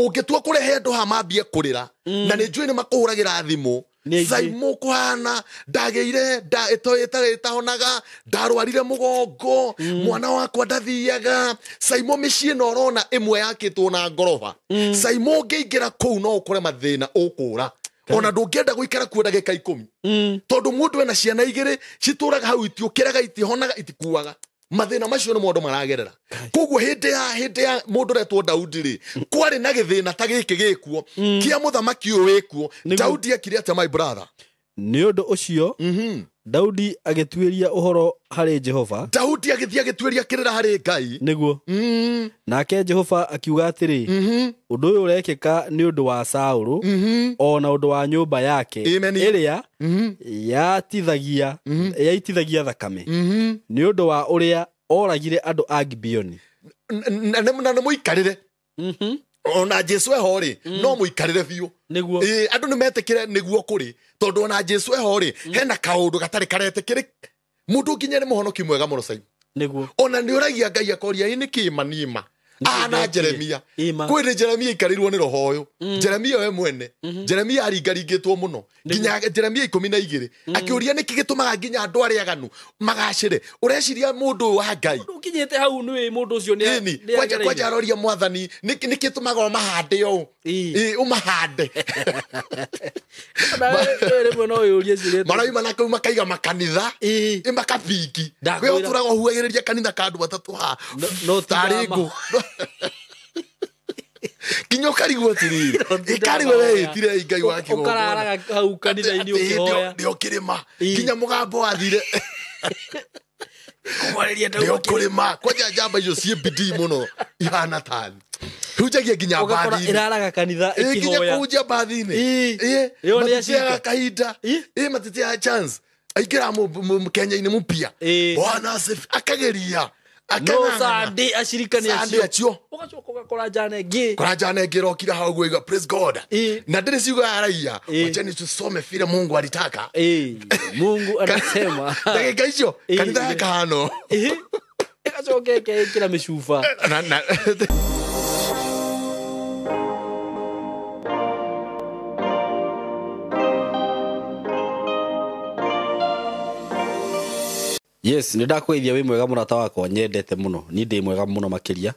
ungetua kurehe andu ha mambie kurira na ni njui ni makuhuragira thimu SYMO kuhana ndageire etoyetahonaga ndarwarire mugongo mwana wakwa ndathiaga SYMO micii no rona imwe yakitwo na ngoroba SYMO ngeingira kuu no ukore mathina ukura ona ndungienda guikara kuo ndagika 10 tondu mundu ena ciana igiri cituraga hau itiukiraga itihonaga itikuaga mathina macio no mundu maragerera koguo hindi ya mundu retwo Daudi ri kwari na githina ta giki gikuo kia muthamaki uyu wikuo Daudi akire ate my brother ni undu ucio Daudi agituiria uhoro hari Jehova Daudi agithia agituiria kirira hari Ngai niguo nake Jehova akiuga atiri undu uyu urekeka ni undu wa Saulu ona undu wa nyumba yake iria yaitithagia thakame ni undu wa uria oragire andu a Gibeoni na muikarire ona Jesu eho ri no muikarire biu niguo andu ni metekire niguo kuri tondu ona Jesu eho ri hena kaundu gatari karetekire mundu nginya ni muhonoki mwega muno sai niguo ona ni uragia Ngai akoria ini kimanima na Jeremia kwire Jeremia ikarirwo ni roho uyu Jeremia we mwene Jeremia aringaringitwo muno nginya Jeremia 12 akiuria niki gitumaga nginya andu ari aganu magacire ureciria mundu wa Ngai ukinyete hau ni mundu ucio ni kwaja aroria mwathani niki tumaga mahande yo umahande no yurie cire marai manaka makaiga makanitha makabiki we uturaga huagiriria kanitha kandu batatu ha no taringu kinyo karigwo tiri ikari wewe itire Ngai wake ukararaga hau kanitha-ini ukihoya ndio kirima kinya mugambo athire kumareria ndio kurima kwaja jamba icio cie bidii muno ihana tani hujagia kinya bathi iraraga kanitha ikihoya kinya kuja bathi-ini yo ni ashika kaida matitia chance aigira Mkenya-ini mupia bwana asif akageria no sandi ashirikani acio ugacoka ugakora jana ngi rokira hau gwiga praise God na ndiri ciuga araia wacheni tusome vile Mungu alitaka Mungu anasema dakika hizo kanitha kahano ikacoke kila mishufa Yes, nindakwithia wi mwega murata wakwa nyendete muno ni ndi mwega muno makiria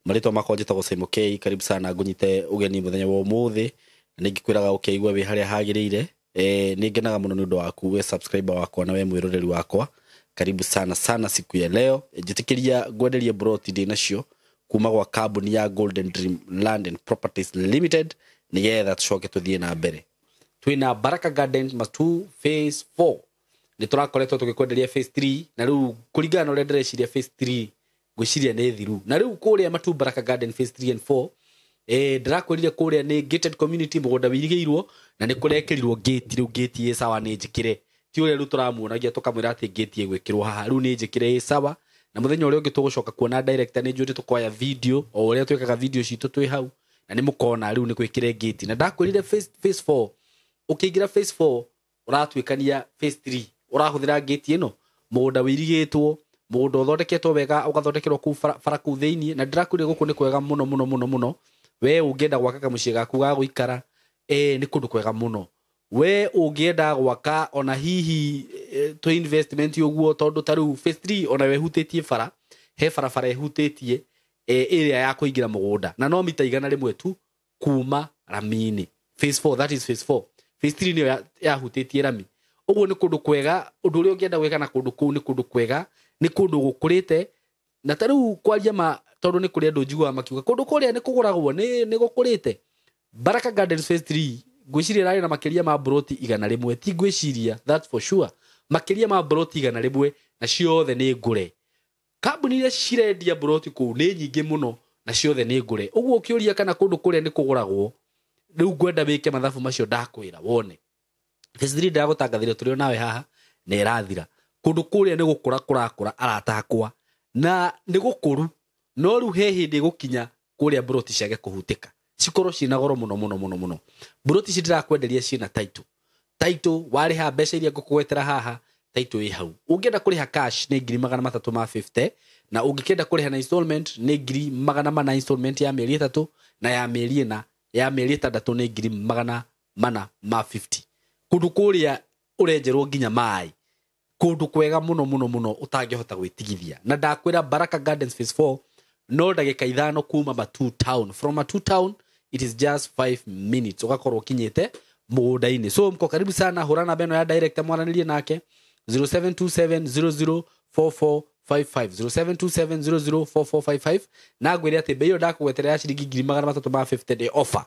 marito makwa njitagwo SYMO K karibu sana ngunyite ugeni muthenya wa umuthi ningikwiraga ukeigwa wi haria hagirire ningenaga muno ni undu waku we subscriber wakwa na we mwiroreri wakwa karibu sana siku ya leo njitikiria ngwenderie broti ndi nacio kuma gwa kambuni ya Golden Dream Land and Properties Limited nigetha tucoke tuthie na mbere twina Baraka Gardens Matu phase 4 ni turakoretwo tugikwenderia phase 3 na riu kuringana na urendere ciria phase 3 gwiciria ni thiru na riu kuria Matu Baraka Garden phase 3 and 4 ndirakwirire kuria ni gated community mugunda wirigeirwo na ni kurekerirwo gate riu gate ye sawa ni njikire ti ure riu turamuonagia tukamwira ati gate ye gwikirwo haha riu ni njikire sawa na muthenya uri ungi tugucoka kuona director ni njuri tukwaya video o uria twekaga video citu twi hau na ni mukona riu ni gwikire gate na ndakwirire phase 4 ukiingira phase 4 uratwikania phase 3 urahuthira gate ino mugunda wirigitwo mugunda uthondeketwo wega ugathondekerwo ku faraku theini na ndirakwire guku ni kwega muno we ungienda gwaka muciĩ gaku ga guikara ni kundu kwega muno we ungienda gwaka ona hihi to investment uguo tondu taru phase 3 ona we hutitie fara he fara hutitie area ya kuingira mugunda na no mita igana rimwe tu kuma ramini phase 4 that is phase 4 phase 3 ni ya hutitie rami uguo ni kundu kwega undu uri ungienda gweka na kundu kuu ni kundu kwega ni kundu gukurite na taru kwaria ma tondu ni kuria ndujigwa makiuga kundu kuria ni kuguragwo ni gukurite Baraka Gardens phase 3 gwiciria rari na makiria ma broti igana rimwe ti gwiciria that's for sure makiria ma broti igana rimwe na ciothe ni ngure kambuni iria cirendia broti ku ni nyingi muno na ciothe ni ngure uguo ukiuria kana kundu kuria ni kuguragwo riu ngwenda wike mathabu macio ndakwira wone phase 3 ndagutangathire turio nawe haha na irathira kundu kuria ni gukura kurakura aratakwa na ni gukuru no ru he hindi gukinya kuria broti ciage kuhutika cikorwo cina goro muno broti cidirakwenderia cina title wari ha mbeca iria ngukugwetera haha title i hau ungienda kuriha cash ni 350 na ungikenda kuriha na installment ni 400 installment ya mieri 3 na ya mieri 4 ya mieri 6 ni 450 kundu kuria urenjerwo nginya mai kundu kwega muno utangihota gwitigithia na ndakwira Baraka Gardens phase 4 no ndagika 5 kuma Matu town from Matu town it is just 5 minutes ugakorwo kinyete mugunda-ini so mko karibu sana hurana beno ya director mwananirie nake 0727004455 0727004455 na ngwire ati beyo ndakugweterera ya ciringi 350 day offer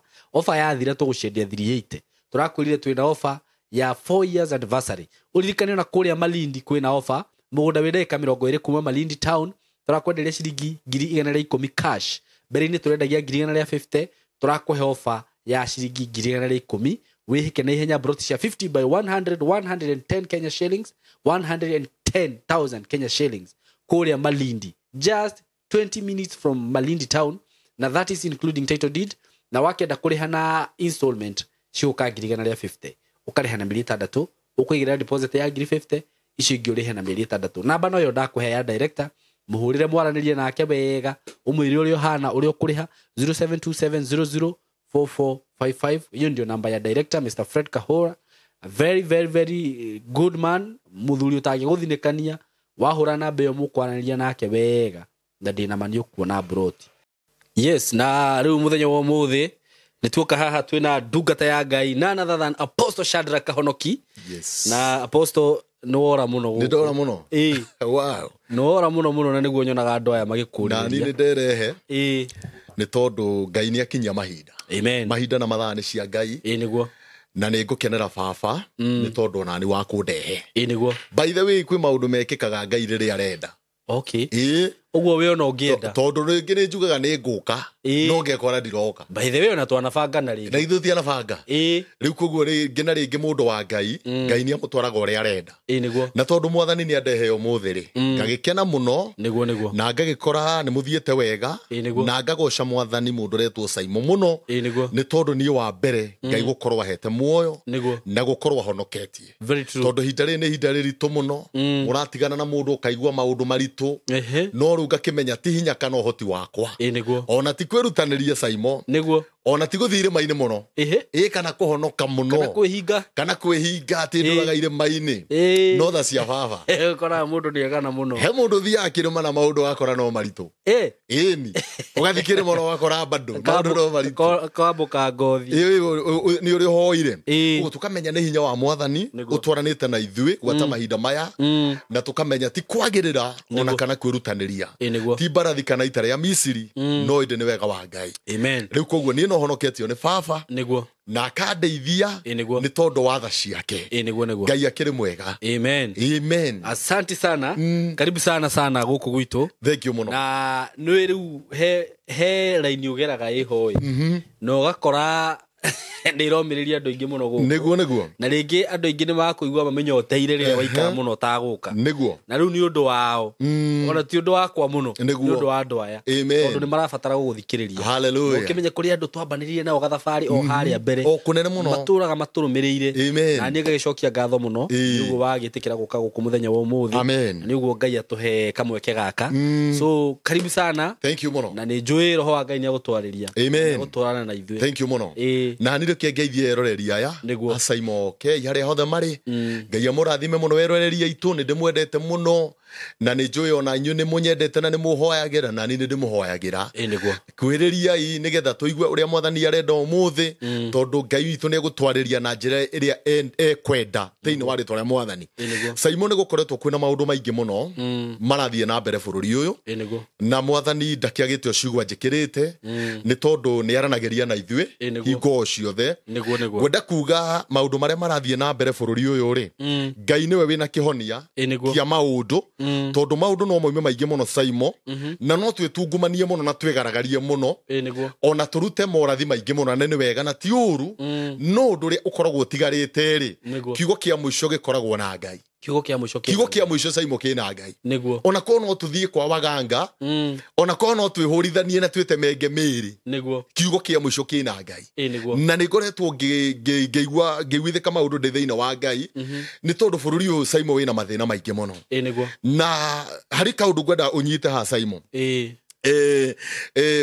yathira tugucendia 380 turakwirire twina offer ya 4 years anniversary uririkane na kuria Malindi kwina offer mugunda wina eka 20 kuma Malindi town turakwenderia ciringi 110 cash mbere-ini turendagia 150 turakuhe offer ya ciringi 110 wihike na ihenya broti cia 50 by 110 Kenya shillings 110,000 Kenya shillings kuria Malindi just 20 minutes from Malindi town na that is including title deed na wakenda kuriha na installment ciuka 150 ukariha na mieri 3 ukuigira deposit ya 50 icio ingĩ urihe na mieri 3 namba no yo ndakuhe ya director muhurire mwaranirie nake wega umwire uri ohana uri okuriha 0727004455 hiyo ndio namba ya director Mr Fred Kahora a very good man muthuri utage guthinikania wahura namba yo mukwaraniria nake wega na ndina manio kuona broti yes na riu muthenya wa muthi nituoka haha twina ndungata ya Ngai none other than Apostle Shadrack Kahonoki yes na Apostle noora muno ni ndora muno wow noora muno na niguo nyonaga andu aya magikuriria na ni nderehe ni tondu Ngai ni akinyia mahinda amen mahinda na mathaa ni cia Ngai niguo na ni ngukenera baba ni tondu nani wa kundehe niguo by the way kwi maundu mekikaga Ngai riri arenda okay uguo we ona ungienda tondu ringi ni njugaga ni nguka no ngekora ndiroka by the way ona twanabanga na ringi na ithu tia nabanga riu koguo ringi na ringi mundu wa Ngai Ngai ni amutwaraga uri arenda niguo na tondu mwathani ni andehe umuthi ri ngagikena muno niguo na ngagikora ni muthiete wega na ngagoca mwathani mundu retwo SYMO muno ni tondu ni wa mbere Ngai gukorwa hete muoyo na gukorwa honoketie tondu hindari ni hindari ritu muno uratigana na mundu ukaigua maundu maritu no ru ngakimenya ti hinya kana uhoti wakwa ona ti kwirutaniria SYMO ona ti guthire maine muno kana kuhonoka muno kana kwihinga ati nduraga ire maine no tha cia baba kora mundu ni egana muno he mundu thia akirima na maundu akora no maritu ni ugathikire muno wakora bado maundu no maritu kambuka ngothi ni uri hoire ugu tukamenya ni hinya wa mwathani utwaranite na ithui gwata mahinda maya na tukamenya ti kwagirira ona kana kwirutaniria ti barathi kana itare ya Misiri no inde ni wega wa Ngai amen riu koguo ni no honoketio ni baba niguo na akandeithia ni tondu wa tha ciake Ngai akiri mwega amen asante sana karibu sana guku gwitu thank you muno na nwi riu he line ugeraga ihoi no gakora ni romiriria andu ingi muno guku niguo na ringi andu ingi ni makuigwa mamenyoteire rire waikara muno taguka niguo na riu ni undu wao ona ti undu wakwa muno ni undu wa andu aya tondu ni marabatara guthikiriria hallelujah ukimenye kuri andu twambanirie nao gathabari o haria mbere o kunene muno maturaga maturumirire na ni ngagicokia ngatho muno niguo wagitikira guka guku muthenya wa umuthi niguo Ngai atuhe kamweke gaka so karibu sana thank you muno na ni njui roho wa Ngai ni agutwariria gutwarana na ithui thank you muno na nire ke ngeithie eroreri aya SYMO haria hothe mari Ngai amurathime muno weroreria itu ni ndimwendete muno na ni njui ona inyu ni munyendete na ni muhoyagira na ni ndimuhoyagira kwiriria nigetha tuigue uria mwathani arenda umuthi tondu Ngai witu ni gutwariria na njira iria kwenda thiini wa ritwa ria mwathani SYMO ni gukoretwo kwina maundu maingi muno marathie na mbere bururi uyu na mwathani ndakiagite ucigwa njikirite ni tondu ni aranagiria na ithui hingo ciothe gwenda kuga maundu maria marathie na mbere bururi uyu ri Ngai niwe wina kihonia kia maundu tondu maundu no moime maingi muno SYMO na no twitungumanie muno na twegaragarie muno ona turute morathi maingi muno na ni wega na ti uru no undu ri ukoragwo tigarite ri kiugo kia muico gikoragwo na Ngai kiugo kia muico SYMO kina Ngai niguo ona ko no tuthie kwa waganga ona ko no twihurithanie na twite meri niguo kiugo kia muico kina Ngai niguo na ni ngoretwo ngĩiguithĩka maũndũ ndĩ thĩinĩ wa Ngai nĩ tondũ bũrũri ũyũ SYMO wĩna mathĩna maingĩ mũno niguo na harĩ kaũndũ ngwenda ũnyite ha SYMO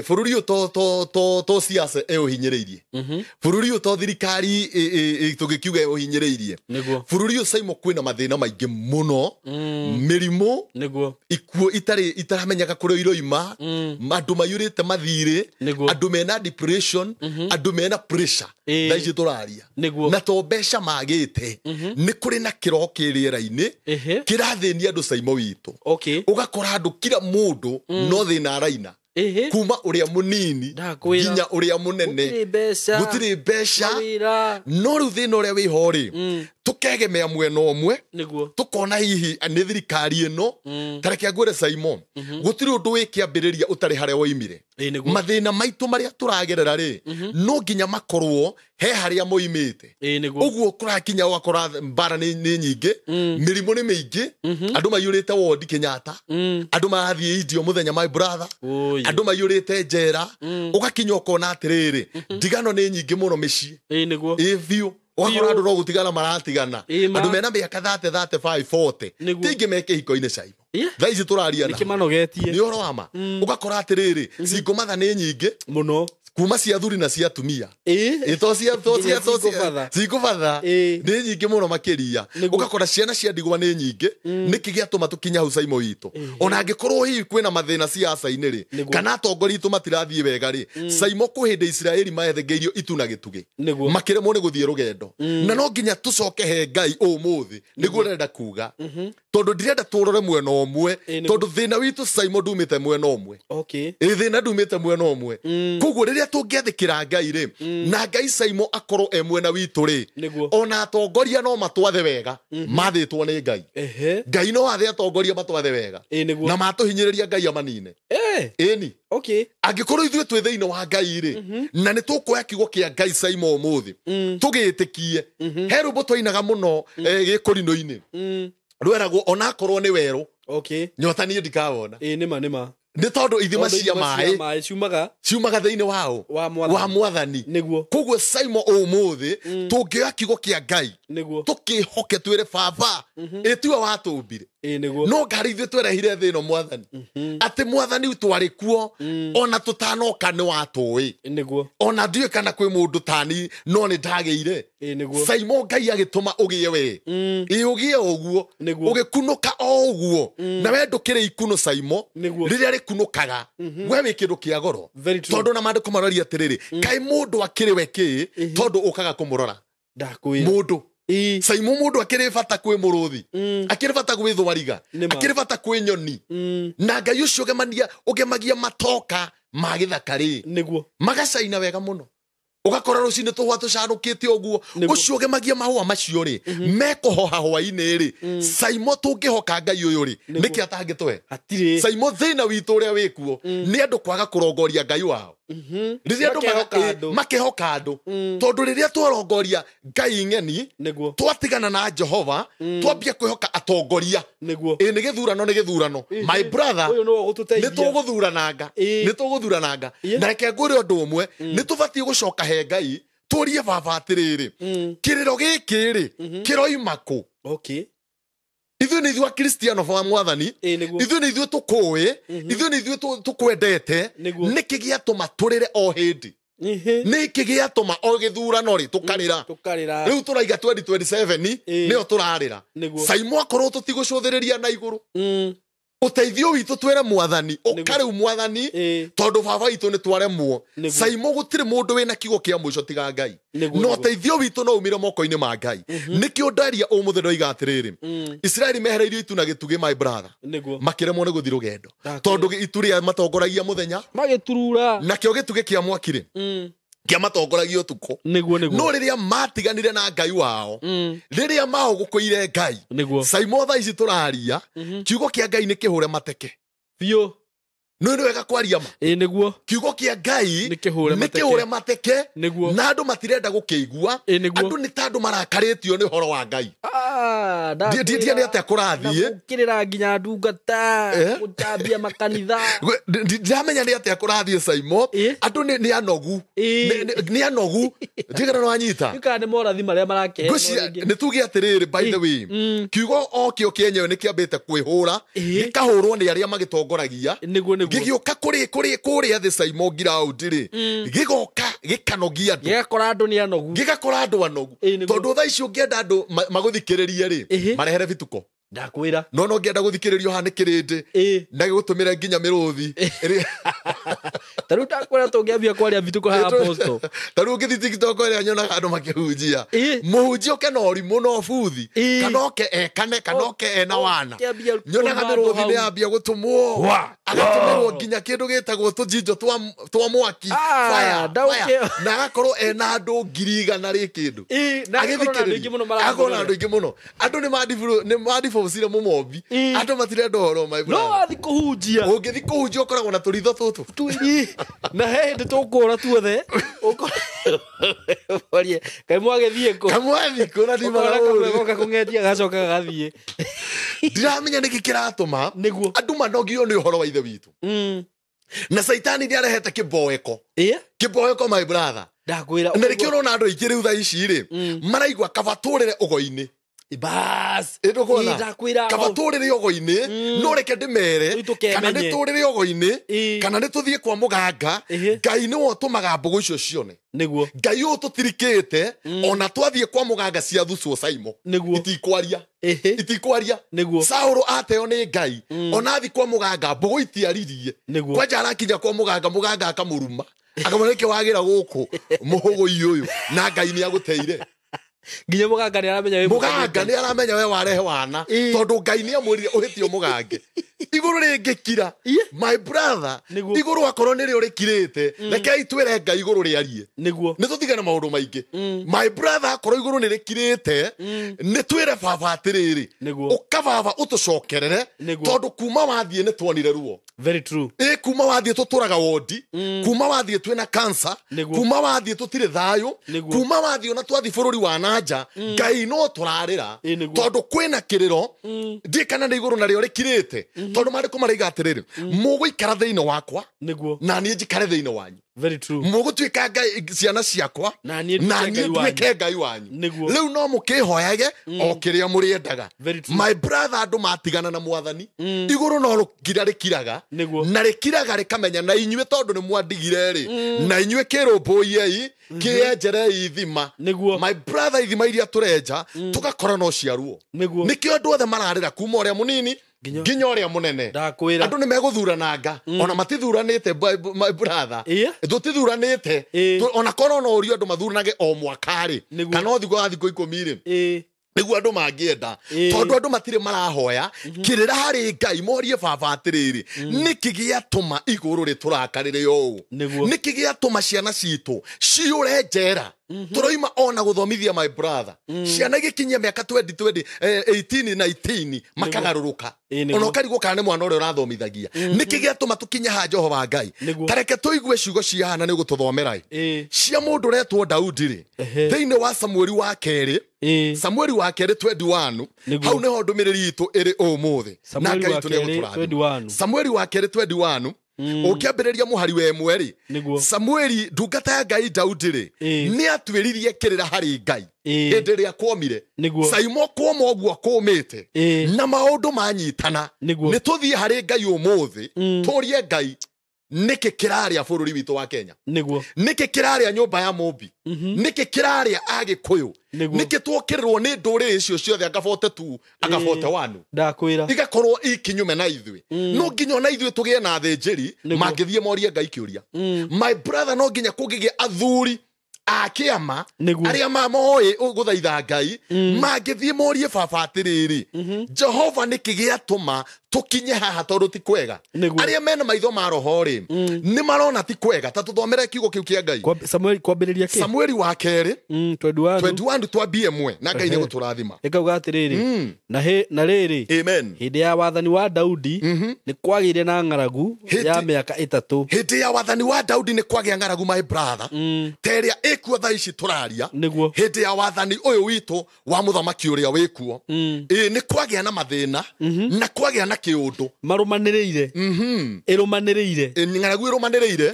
bũrũri ũyũ to siasa ũhinyĩrĩirie bũrũri ũyũ to thirikari tũngĩkiuga ũhinyĩrĩirie bũrũri ũyũ SYMO kwĩna mathĩna maingĩ mũno mĩrimũ ikuũ itaramenyeka kũrĩa iroima andũ maiyũrĩte mathirĩ andũ mena depression andũ mena pressure thaa ici tũraria na to mbeca magĩte nĩ kũrĩ na kĩroho kĩrĩera-inĩ kĩrathĩnia andũ SYMO witũ ũgakora andũ kila mũndũ no thĩna kuma uria munini nginya uria munene gutiri mbeca no ru thina uria wiho ri tukegemea mwena umwe tukona hihi ni thirikari ino tareke ngwire SYMO gutiri undu wikiambiriria utari haria woimire mathina maitu maria turagerera ri no nginya makorwo he haria moimite uguo kurakinya wakora mbara ni nyingi mirimo ni mingi andu mayurite wodi Kenyatta andu mathie idio muthenya my brother andu mayurite njera ugakinya ukona atiriri ndigano ni nyingi muno micii biu wakora andu no gutigana maratigana andu mena miaka 35 40 tingi meke hiko-ini SYMO thaa ici turaria na nikimanogetie ni uroma ugakora atiriri singomatha ni nyingi muno kuma cia thuri na cia tumia to cikubatha nĩ nyingĩ mũno makĩria ũgakora ciana cia ndigwa nĩ nyingĩ nĩkĩ gĩatũma tũkinya hau SYMO witũ ona angĩkorwo hihi kwĩna mathĩna siasa-inĩ rĩ kana atongoria itũ matirathiĩ wega rĩ SYMO kwĩ hĩndĩ Isiraeli maethengeirio itu na gĩtugĩ makĩremwo nĩ gũthiĩ rũgendo na no nginya tũcoke he Ngai ũmũthĩ nĩguo ndĩrenda kuga tondũ ndirenda tũrore mwena ũmwe tondũ thĩna witũ SYMO ndumĩte mwena ũmwe thĩna ndumĩte mwena ũmwe koguo rĩrĩa tũngĩathĩkĩra Ngai rĩ na Ngai SYMO akorwo mwena witũ rĩ ona atongoria no matwathe wega mathĩtwo nĩ Ngai Ngai no athe atongoria matwathe wega na matũhinyĩrĩria Ngai amanine ĩni angĩkorwo ithuĩ twĩ thĩinĩ wa Ngai rĩ na nĩ tũkuoya kiugo kĩa Ngai SYMO ũmũthĩ tũgĩtĩkie he rwĩmbo twainaga mũno gĩkũrinũ-inĩ rweragwo ona akorwo nĩ werũ nyota niĩ ndikawona nĩma nĩ tondũ ithima cia maĩ ciumaga thĩinĩ wa mwathani koguo SYMO ũmũthĩ tũngĩoya kiugo kĩa Ngai tũkĩhoke twĩre baba tiwe watũmbire no ngari ithuĩ twerehire thĩno mwathani atĩ mwathani twarĩ kuo ona tũtanoka nĩ watũĩ ona ndiũĩ kana kwĩ mũndũ tani no nĩ ndagĩire SYMO Ngai agĩtũma ũgĩe we ũgĩe ũguo ũgĩkunũka o ũguo na we ndũkĩrĩ ikuno SYMO rĩrĩa rĩkunũkaga we wĩ kĩndũ kĩa goro tondũ na maandĩko maroria atĩrĩrĩ kaĩ mũndũ akĩrĩ we kĩ tondũ ũkaga kũmũrora mũndũ SYMO mũndũ akĩrĩ bata kwĩ mũrũthi akĩrĩ bata gwĩ thwariga akĩrĩ bata kwĩ nyoni na Ngai ũcio ũgemagia matoka ma gĩthaka rĩ magacaina wega mũno ugakora rucinĩ tũhũa tũcanũkĩte ũguo ũcio ũgemagia mahũa macio rĩ mekũhoha hwainĩ rĩ SYMO tũngĩhoka Ngai ũyũ rĩ nĩkĩ atangĩtũhe SYMO thĩna witũ ũrĩa wĩkuo nĩ andũ kwaga kũrongoria Ngai wao rĩrĩa andũ makĩhoka andũ tondũ rĩrĩa twarongoria Ngai ng'eni twatigana na Jehova twambia kwĩhoka atongoria nĩ gĩthurano my brother nĩ tũgũthurananga na reke ngwĩre ũndũ ũmwe nĩ tũbatiĩ gũcoka he Ngai tũrie baba atĩrĩrĩ kĩrĩro gĩkĩ rĩ kĩroima kũ ithuĩ nĩ ithuĩ akristiano wa mwathani ithuĩ nĩ ithuĩ tũkũĩ ithuĩ nĩ ithuĩ tũkwendete nĩkĩ gĩatũma tũrĩre o hĩndĩ nĩkĩ gĩatũma o gĩthurano rĩ tũkarĩra rĩu tũraiga 2027 nĩyo tũrarĩra SYMO akorwo tũtigũcũthĩrĩria na igũrũ uteithio witũ twere mwathani ũkarĩu mwathani tondũ baba witũ nĩ twaremwo SYMO gũtirĩ mũndũ wĩna kiugo kĩa mũico tiga Ngai no uteithio witũ no umire moko-inĩ ma Ngai nĩkĩo ndaria ũmũthĩ ndoiga atĩrĩrĩ Isiraeli mehereirio itu na gĩtugĩ my brother makĩremwo nĩ gũthiĩ rũgendo tondũ itu rĩa matongoragia mũthenya magĩturura nakĩo gĩtugĩ kĩa mwaki rĩ kĩa matongoragia ũtukũ no rĩrĩa matiganire na Ngai wao rĩrĩa mahũgũkĩire Ngai SYMO thaa ici tũraria kiugo kĩa Ngai nĩ kĩhũre mateke biũ no nĩ wega kwaria ma nĩguo kiugo kĩa Ngai nĩkĩhũre hũre mateke Nĩguo. na andũ matirenda gũkĩigua nĩguo. andũ nĩ ta andũ marakarĩtio nĩ ũhoro wa Ngai ndiendia nĩ atĩa kũrathiĩ gũkĩrĩra nginya ndungata gũtambia makanitha ndiramenya nĩ atĩa kũrathiĩ SYMO andũ nĩ anogu nĩ anogu ndigana no anyita kana nĩ morathi marĩa marakĩhe nĩ tuge atĩrĩrĩ by the way kiugo o kĩo kĩenyewe nĩ kĩambĩte kwĩhũra gĩkahũrwo nĩ arĩa magĩtongoragia gĩgĩũka kũrĩa thĩ SYMO ground-rĩ gĩgoka gĩkanogia andũ gĩgakora andũ anogu tondũ thaa ici ũngĩenda andũ magũthikĩrĩrie-rĩ marehere vituko ndakwĩra no ngĩenda gũthikĩrĩrio haha nĩ kĩrĩndĩ na gĩgũtũmĩre nginya mĩrũthi tarĩu ndakwĩra tũngĩambia kwaria vituko ha apostle tarĩu ũngĩthi TikTok ĩrĩa nyonaga andũ makĩhunjia mũhunjia ũke na ũrimũ na ũbuthi kana oke ekane kana oke ena wana nyonaga mĩrũthi nĩ yambia gũtũmwo agatũmĩrwo nginya kĩndũ gĩtagwo tũjinjo twa mwaki na agakorwo ena andũ 100,000 rĩ kĩndũ agĩthikĩrĩria agona andũ aingĩ mũno andũ nĩ madibocire mũmombi andũ matirenda ũhoro my brother no wathi kũhunjia ũngĩthi kũhunjia ũkoragwo na tũritho tũtũ na he hĩndĩ tũkũra tuothe ũkorie kaĩ mwagĩthiĩ kũ na ndimagoka kũng'etia gacoka gathiĩ ndiramenya nĩkĩ kĩratũma andũ manogio nĩ ũhoro wa ithe witũ na Saitani nĩ arehete kĩboeko my brother ndakwĩra na nĩkĩo ũrona andũ aingĩ rĩu thaa ici-rĩ maraigua kabatũrĩre ũgo-inĩ bas kabatũrĩre ũgo-inĩ no reke ndĩmere kana nĩ tũrĩre ũgo-inĩ kana nĩ tũthiĩ kwa mũganga Ngai nĩwe ũtũmaga mbũgũ icio cione nĩguo Ngai ũyũ tũtirikĩte ona twathiĩ kwa mũganga ciathucwo SYMO itikwaria Saũlũ ateo nĩ Ngai ona athi kwa mũganga mbũgũ itiaririe kwanja arakinya kwa mũganga akamũruma akamwĩra nĩkĩ wagĩra gũkũ mũhũgũ-i ũyũ na Ngai nĩ agũteire nginya mũganga nĩ aramenya we warehe wana tondũ Ngai nĩ amwĩrire ũhĩtio mũgange igũrũ rĩngĩkira my brother igũrũ akorwo nĩrĩo rĩkirĩte rekei twĩre Ngai igũrũ rĩarie nĩ tũtige na maũndũ maingĩ my brother akorwo igũrũ nĩ rĩkirĩte nĩ twĩre baba atĩrĩrĩ ũka baba ũtũcokerere tondũ kuma wathiĩ nĩ tuonire ruo very true kuma wathiĩ tũtũraga wondi kuma wathiĩ twĩna cancer kuma wathiĩ tũtirĩ thayũ kuma wathiĩ ona twathi bũrũri wa nanja Ngai no tũrarĩra tondũ kwĩna kĩrĩro ndikana nĩ igũrũ narĩo rĩkirĩte tondũ marĩkũ maraiga atĩrĩrĩ mũgũikara thĩinĩ wakwa na niĩ njikare thĩinĩ wanyu very true mũgũtuĩka ciana ciakwa na niĩ nduĩke Ngai wanyu rĩu no mũkĩhoyage o kĩrĩa mũrĩendaga my brother andũ matigana na mwathani igũrũ no rũkira rĩkiraga na rĩkiraga rĩkamenya na inyuĩ tondũ nĩ mwandigire-rĩ na inyuĩ kĩrũmbũiei kĩenjerei ithima my brother ithima iria tũrenja tũgakora no ciaruo nĩkĩo andũ othe mararĩra kuma ũrĩa mũnini nginya ũrĩa mũnene andũ nĩ megũthurananga ona matithuranĩte my brother tũtithuranĩte ona korwo no ũrio andũ mathuranage o mwaka-rĩ kana o thikũ thikũ 10-rĩ nĩguo andũ mangĩenda tondũ andũ matirĩ marahoya kĩrĩra harĩ Ngai morie baba atĩrĩrĩ nĩkĩ gĩatũma igũrũ rĩtũrakarĩre ũũ nĩkĩ gĩatũma ciana citũ ciũre njera tũroima ona gũthomithia my brother ciana igĩkinyia mĩaka 18 19 makagarũrũka ona ũkarigwo kana nĩ mwana ũrĩa ũrathomithagia nĩkĩ gĩatũma tũkinye ha Jehova Ngai tareke tũigue ciugo ciahana nĩ gũtũthomera cia mũndũ ũretwo Daudi-rĩ thĩinĩ wa Samueli wa kerĩ 21 hau nĩho ndũmĩrĩri itũ ĩrĩ ũmũthĩ na Ngai itũ nĩ egũtũrathima Samueli wa kerĩ 21 ũkĩambĩrĩria mũhari wa ĩmwe-rĩ Samueli ndungata ya Ngai Daudi-rĩ nĩ atuĩririe kĩrĩra harĩ Ngai hĩndĩ ĩrĩa kwomire SYMO kuoma ũguo kũmĩte na maũndũ manyitana nĩ tũthiĩ harĩ Ngai ũmũthĩ tũrie Ngai nĩkĩ kĩrarĩa bũrũri witũ wa Kenya nĩkĩ kĩrarĩa nyũmba ya mũmbi nĩkĩ kĩrarĩa Agĩkũyũ nĩkĩ twokĩrĩrwo nĩ ndũrĩrĩ icio ciothe anga 42 anga 41 ndakwĩra igakorwo ikinyume na ithuĩ no nginya ona ithuĩ tũgĩe na thĩnjĩri mangĩthiĩ morie Ngai kĩũria my brother no nginya kũngĩgĩa athuri akĩama arĩa mamoĩ gũthaitha Ngai mangĩthiĩ morie baba atĩrĩrĩ Jehova nĩkĩ gĩatũma tukinye haha tondu ti kwega aria mena maitho ma roho ri ni marona ti kwega ta tuthomere kiugo kiu kia Ngai Samuel kwambiriria ki Samuel wa keri 21 twambie mwe na Ngai ni guturathima ikauga atiriri na riri amen hindi ya wathani wa Daudi ni kwagire na ng'aragu ya miaka 3 hindi ya wathani wa Daudi ni kwagia ng'aragu my brother teria ikuo tha ici turaria niguo hindi ya wathani uyu witu wa muthamaki uria wikuo ni kwagia na mathina na kwagia na kiundu marumaniriire irumaniriire ng'aragu irumaniriire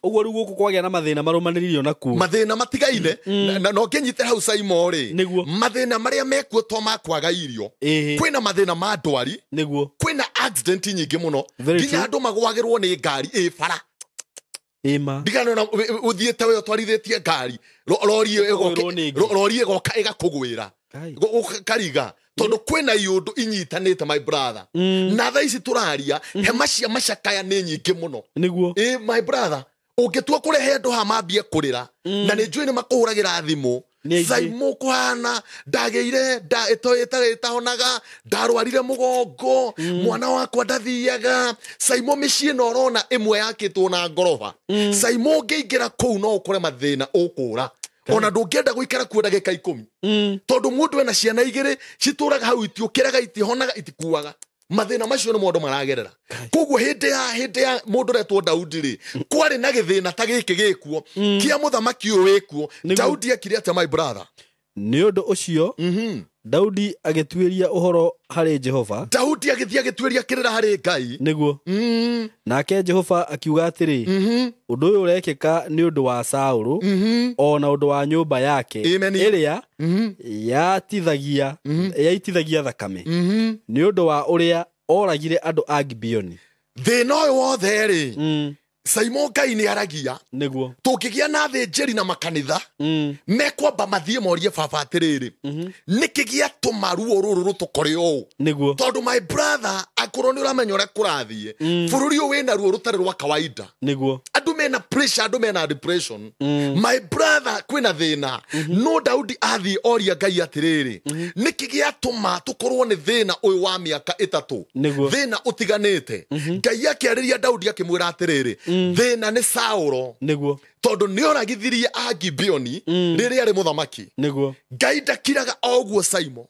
uguo riu guku kwagia na mathina marumaniriire naku mathina matigaine na no nginyite hau SYMO ri mathina maria mekuo to makwaga irio kwina mathina ma ndwari niguo kwina accident nyingi muno nginya andu magwagirwo ni ngari bara digano na uthiete we twarithitie ngari rori egoka igakugwira kariga tondu kwina iundu inyitanite my brother na tha ici turaria hema cia macakaya ni nyingi muno niguo my brother ungitua kurehe andu ha mambie kurira na ni njui ni makuhuragira thimu SYMO kuhana ndageire itohonaga ndarwarire mugongo mwana wakwa ndathiaga SYMO micii no rona imwe yakitwo na ngorofa SYMO ngeingira kuu no ukore mathina ukura ona ndungienda guikara kuo ndagika 10 tondu mundu ena ciana igiri cituraga hau itiukiraga itihonaga itikuaga mathina macio ni mundu maragerera koguo hindi ya mundu retwo Daudi ri kwari na githina ta giki gikuo kia muthamaki uyu wikuo Daudi akiri ate my brother ni undu ucio Daudi agituiria uhoro hari Jehova Daudi agituiria kirira hari Ngai niguo nake Jehova akiuga atiri undu uyu urekeka ni undu wa Saulu ona undu wa nyumba yake iria yaitithagia thakame ni undu wa uria oragire andu a Gibeoni thina uyu wothe ri SYMO Ngai ni aragia niguo tukigia na thinjiri na makanitha mekwamba mathie morie baba atiriri nikigia tumaruo ruru rutukore o niguo tondu my brother akoro ni uramenya uria kurathie bururi uyu wina ruo rutari rwa kawaida niguo andu mena pressure andu mena depression my brother kwina thina no Daudi athie oria Ngai atiriri nikigia tuma tukorwo ni thina uyu wa miaka 3 thina utiganite Ngai akiariria Daudi akimwira atiriri thina ni Sauro niguo tondu ni oragithirie a Gibeoni riria ari muthamaki niguo Ngai ndakiraga oguo SYMO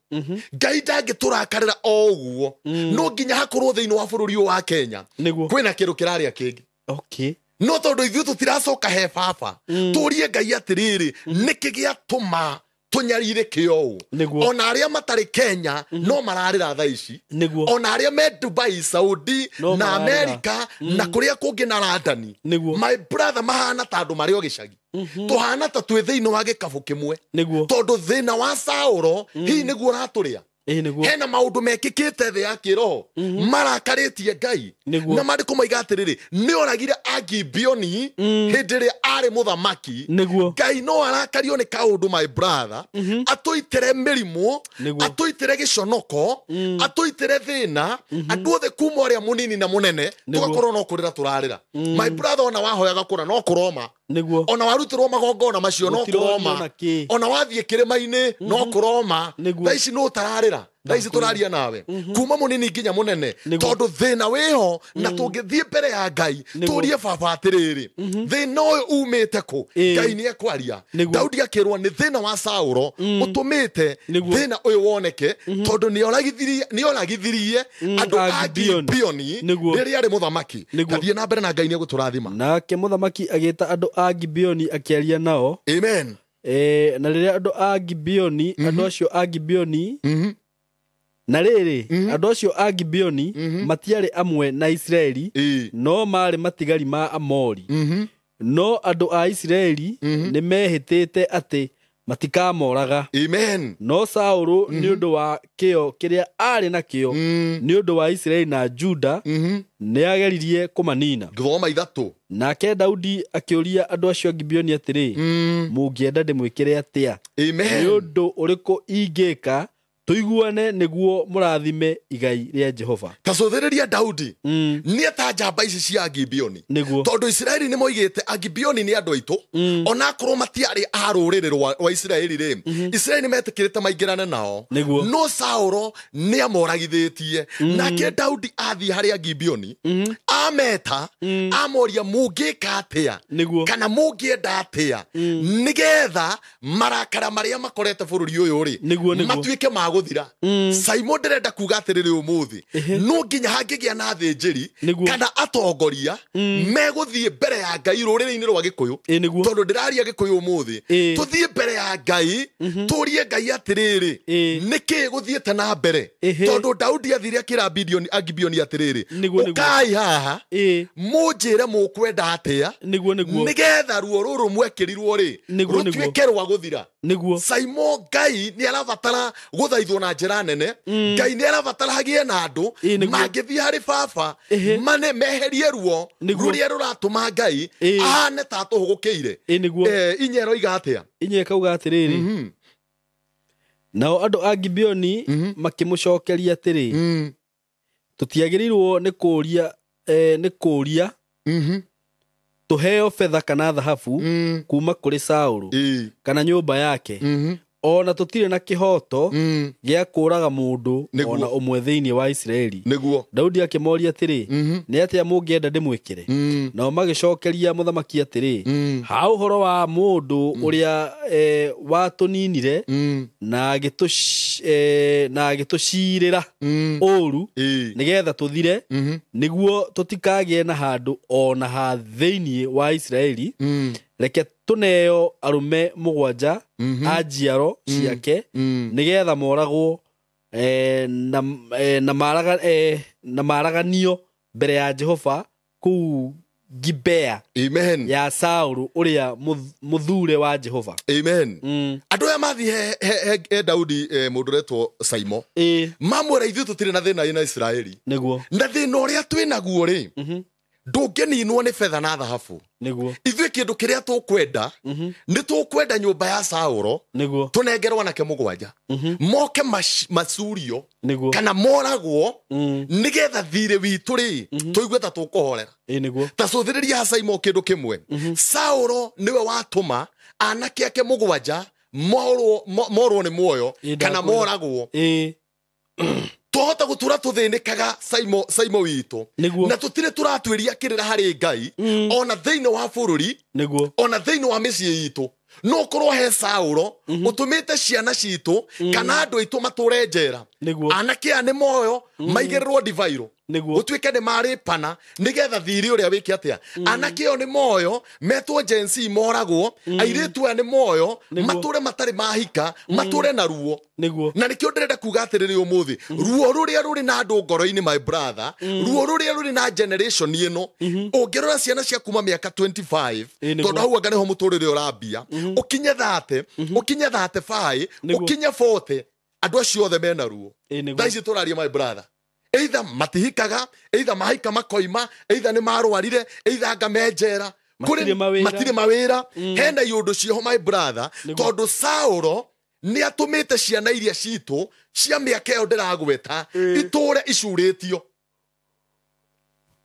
Ngai ndangiturakarira oguo no nginya hakorwo thiini wa bururi wa Kenya kwina kindu kiraria kingi okay no tondu ithuĩ tutiracoka he baba turie Ngai atiriri nikigia tuma tunyarire kio ona aria matari Kenya no mararira tha ici ona aria me Dubai Saudi na America na kuria kungi na London my brother mahana tandu mari o gicagi tuhana ta twi thiini wa gikabu kimwe tondu thina wa Sauro hi niguo raturia hena maundu mekikite thi ya kiroho marakaritie Ngai na mari kumaiga atiriri ni oragire a Gibeoni hindi ria ari muthamaki Ngai no arakario ni kaundu my brother atuitire mirimu atuitire giconoko atuitire thina andu othe kuma ria munini na munene tugakorwo no kurira turarira my brother ona wahoyaga kura no kuroma ona warutirwo magongona macio no kuroma ona wathie kirima-ini no kuroma tha ici no tararira tha ici turaria nawe kuma munini nginya munene tondu thina wiho na tungithie mbere ya Ngai turie baba atiriri thina uyu umite ku Ngai ni ekwaria Daudi akirwa ni thina wa Sauro utumite thina uyu woneke tondu ni oragithirie andu a Gibeoni riria ari muthamaki kathie na mbere na Ngai ni eguturathima nake muthamaki agita andu a Gibeoni akiaria nao amen na riria andu a Gibeoni andu acio a Gibeoni na riri andu acio a Gibeoni matiari amwe na Israeli no mari matigari ma Amori no andu a Israeli ni mehitite ati matikamoraga amen no Saulu ni undu wa kio kiria ari na kio ni undu wa Israeli na Juda ni ageririe kumanina ngithoma ithatu nake Daudi akiuria andu acio Gibeoni atiri mungienda ndimwikire atia amen ni undu uriku ingika tuiguane niguo murathime igai ria Jehova. Tacothereria Daudi ni ta njamba ici cia Gibeoni tondu Israeli ni moigite Gibeoni ni andu aitu ona korwo matiari a ruriri rwa Israeli ri Israeli metikirite maingirane nao no Saulo ni amoragithitie nake Daudi athi haria Gibeoni ameta amoria mungika atia kana mungienda atia nigetha marakara maria makorete bururi uyu ri matuike maguthira. SYMO ndirenda kuga atiriri umuthi no nginya hangigia na thinjiri kana atongoria meguthie mbere ya Ngai ruriri-ini rwa Gikuyu tondu ndiraria Gikuyu umuthi tuthie mbere ya Ngai turie Ngai atiriri niki guthiete na mbere tondu Daudi athire akira Gibeoni atiriri ukai haha munjire mukwenda atia nigetha ruo ruru mwekirirwo ri rutuike rwa guthira. SYMO Ngai ni arabatara guthaithwo na njira nene. Ngai ni arabatara hagie na andu mangithie hari baba mane meherie ruo ruria ruratuma Ngai ahane ta tuhugukiire. Inyero igatia inyeka uga atiriri nao andu a Gibeoni makimucokeria atiri tutiagirirwo ni kuria tuheo fedha kana dhahabu kuma kuri Saulo kana nyumba yake ona tutire na kihoto gia kuraga mundu ona umwe thiini wa Israeli. Daudi akimoria atiri ni atia mungienda ndimwikire nao magicokeria muthamaki atiri ha uhoro wa mundu uria watuninire na agitucirira uru nigetha tuthire niguo tutikagie na handu ona ha thiini wa Israeli. Reke tuneo arume mugwanja ajiaro ciake nigetha moragwo na maraganio mbere ya Jehova ku Gibea ya Saulo uria muthure wa Jehova. Andu aya mathi he Daudi mundu retwo SYMO mamwira ithu tutire na thina ina Israeli na thina uria twinaguo ri ndungininwo ni fedha na dhahabu ithuĩ kindu kiria tukwenda ni tukwenda nyumba ya Saulo tunengerwo nake mugwanja moke macurio kana moragwo nigetha thire witu ri tuigue ta tukuhorera. Tacuthiriria SYMO kindu kimwe Saulo niwe watuma anake ake mugwanja morwo ni muoyo kana moragwo tuhota gutura tuthinikaga SYMO witu na tutire turatwiria kirira hari Ngai ona thiini wa bururi ona thiini wa micii yitu no korwo he Saulo utumite ciana citu kana andu aitu mature njera anake ane moyo maigererwo divairo utuike ni mari pana nigetha thiri uria wiki atia anake o ni moyo metwo jensi moragwo airitu ane moyo mature matari mahika mature na ruo na nikio ndirenda kuga atiriri umuthi ruo ruria ruri na andu ngoro-ini my brother ruo ruria ruri na generation ino ungirora ciana cia kuma miaka 25 tondu hau anga niho muturire urambia ukinye 30 ukinye 35 ukinye 40 andu acio othe mena ruo thaici turaria my brother either matihikaga either mahika makoima either ni marwarire either anga menjera matire mawira henda yundu cio my brother tondu Saulo ni atumite ciana iria citu cia miaka iyo ndiragweta iture icuritio.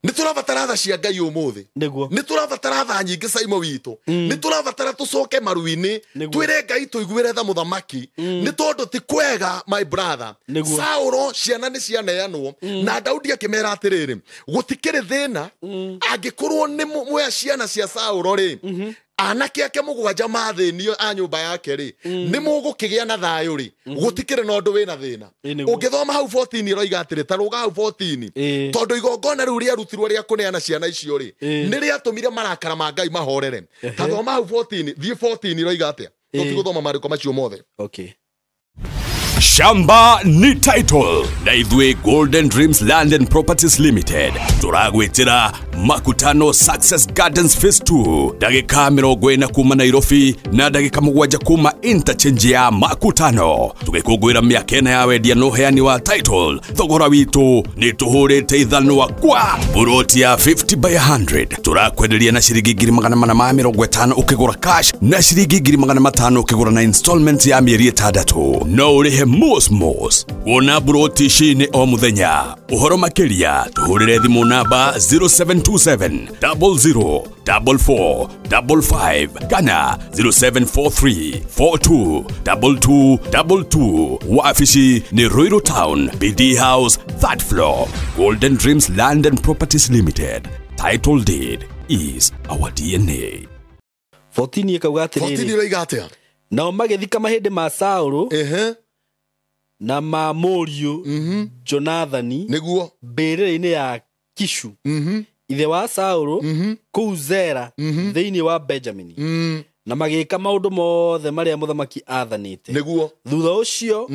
Ni turabatara tha cia Ngai umuthi ni turabatara tha nyingi SYMO witu ni turabatara tucoke maruini twire Ngai tuiguire tha muthamaki ni tondu ti kwega my brother. Saulo ciana ni cianeanwo na Daudi akimera atiriri gutikire thina angikorwo ni mwe ciana cia Saulo ri anake ake mugwanja mathinio a nyumba yake ri ni mugukigia na thayo ri gutikire no ndu wina thina ungithoma hau 14 roiga atiri taruga hau 14 tondu igongona riu ria rutirwo ria kuneana ciana icio ri ni ria tumire marakara ma Ngai mahorere tathoma hau 14 thie 14 roiga atia tutiguthoma mariko macio mothe. Shamba ni title na ithwe Golden Dreams Land and Properties Limited turagwetera makutano Success Gardens Phase 2 dagika 40 kuma Nairobi na dagika 7 kuma interchange ya makutano tugikugwira miakena ya wendia no heani wa title thogora witu ni tuhurite ithanwa kwa buroti ya 50 by 100 turakwenderia na ciringi 450 ukigura cash na ciringi 500 ukigura na installment ya mieri 6 no urihe mos kuona buroti cini o muthenya uhoro makiria tuhurire thimu namba 0727 00 4455 kana 0743 42 2222 wafici ni Ruiru Town BD House third floor Golden Dreams Land and Properties Limited. Title deed is our DNA. 14 ikauga 14 atiriri iroiga atia nao magithika mahindi ma Saulu na ma Moriu Jonathani niguo mbirire-ini ya Kishu ithe wa Saulu kuu Zera thiini wa Benjamin na magika maundu mothe maria muthamaki athanite niguo thutha ucio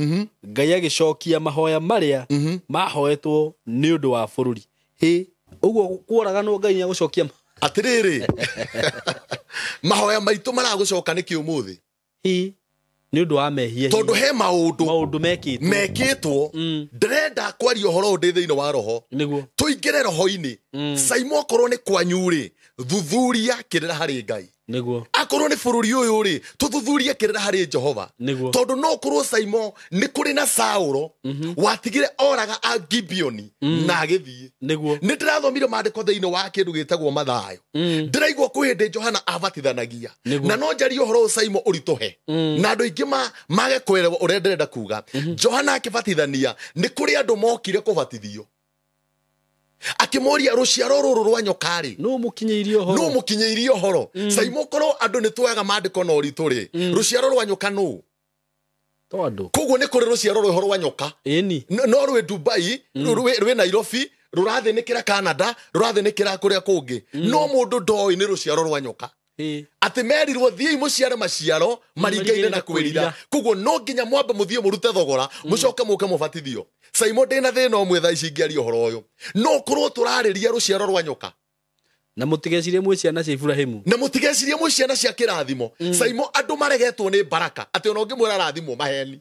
Ngai agicokia mahoya maria mahoetwo ni undu wa bururi uguo kuoraga no Ngai agucokia atiriri mahoya maitu maragucoka niki umuthi ni undu wa mehia tondu he maundu mekitwo ndirenda kwaria uhoro ndi thiini wa roho niguo tuingire roho-ini SYMO korwo ni kwanyuri thuthuria kirira hari Ngai niguo akorwo ni bururi uyu ri tuthuthurie kirira hari Jehova tondu no korwo SYMO ni kuri na Sauro watigire oraga a Gibeoni na agithie niguo ni ndirathomire maandiko thiini wa kindu gitagwo mathayo ndiraigwa kuhinde Johana abatithanagia na no njari uhoro SYMO urituhe na andu ingi mage kwerewa uria ndirenda kuga Johana akibatithania ni kuri andu mokire kubatithio akimoria ruciaro ruru rwa nyokari no mukinyeirie horo SYMO korwo andu ni twaga maandiko no rituri ruciaro rwa nyoka no to andu koguo ni kuri ruciaro rwa rwa nyoka no rwe Dubai rwe Nairobi rurathinikira Canada rurathinikira kuria kungi no mundu ndoi ni ruciaro rwa nyoka ati merirwo thii muciare maciaro maringaine na kwirira koguo no nginya mwamba muthie murute thogora mucoke muke mubatithio SYMO ndina thina umwe thaa ici ngiaria uhoro uyu no korwo turariria ruciaro rwa nyoka na mutigecirie mwe ciana cia Ibrahimu na mutigecirie mwe ciana cia kirathimo SYMO andu maregetwo ni baraka ati ona ngimwira rathimo maheni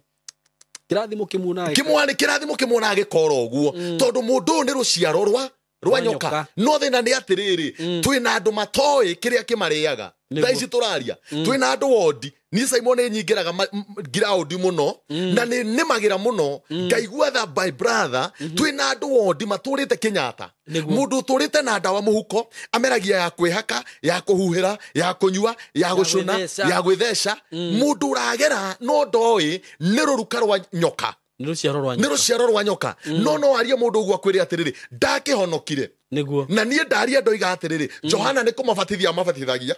kirathimo kimwana gikora uguo tondu mundu ni ruciaro rwa nyoka no thina ni atiriri twina andu matoi kiria kimariaga thaa ici turaria twina andu wodi ni SYMO ni nyingiraga ground muno na ni magira muno ngaigua tha by brother twina andu wodi maturite Kenyatta mundu turite na ndawa muhuko ameragia ya kwihaka ya kuhuhira ya kunyua ya gucuna ya gwithesha mundu uragera no ndoi ni ruruka rwa nyoka ni ruciaro rwa nyoka no aria mundu ugwa kwiri atiriri ndakihonokire niguo na nie ndaria ndoiga atiriri Johana ni kumubatithia mabatithagia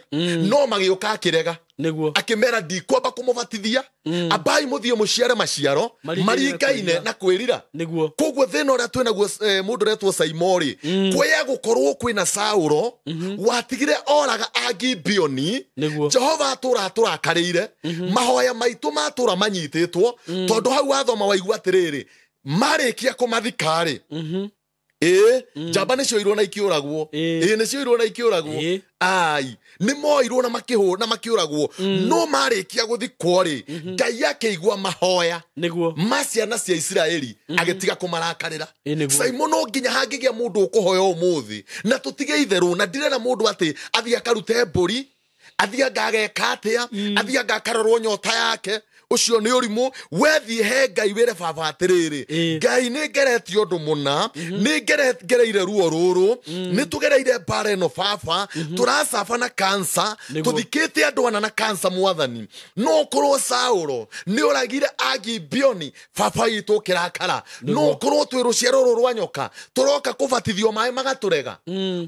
no magioka akirega niguo akimera ndikwamba kumubatithia abai muthio muciare maciaro maringaine na kwirira niguo koguo thina uria twinaguo mundu retwo SYMO ri kweya gukorwo kwina Sauro watigire oraga a Gibeoni Jehova turakarire mahoya maitu matura manyititwo tondu hau wathoma waigua atiriri marikia kumathikari jamba nĩ cioirwo na ikiũragwo nĩ cioirwo na ikiũragwo ai nĩ moirwo na makĩũragwo no marĩkia gũthikwo rĩ Ngai akĩigua mahoya ma ciana cia Isiraeli agĩtiga kũmarakarĩra SYMO no nginya hangĩgĩa mũndũ ũkũhoya ũmũthĩ na tũtige itherũ na ndirenda mũndũ atĩ athiĩ akarute mbũri athiĩ ngageka atĩa athiĩ ngakarorwo nyota yake ucio ni urimu wethi he Ngai wire baba atiriri Ngai ni ngereti undu muna ni ngereire ruo ruru ni tugereire bare no baba turacafa na cancer tuthikite andu ana na cancer mwathani no korwo Sauro ni uragire a Gibeoni baba itu kirakara no korwo twi ruciaro ruru rwa nyoka turoka kubatithio mai magaturega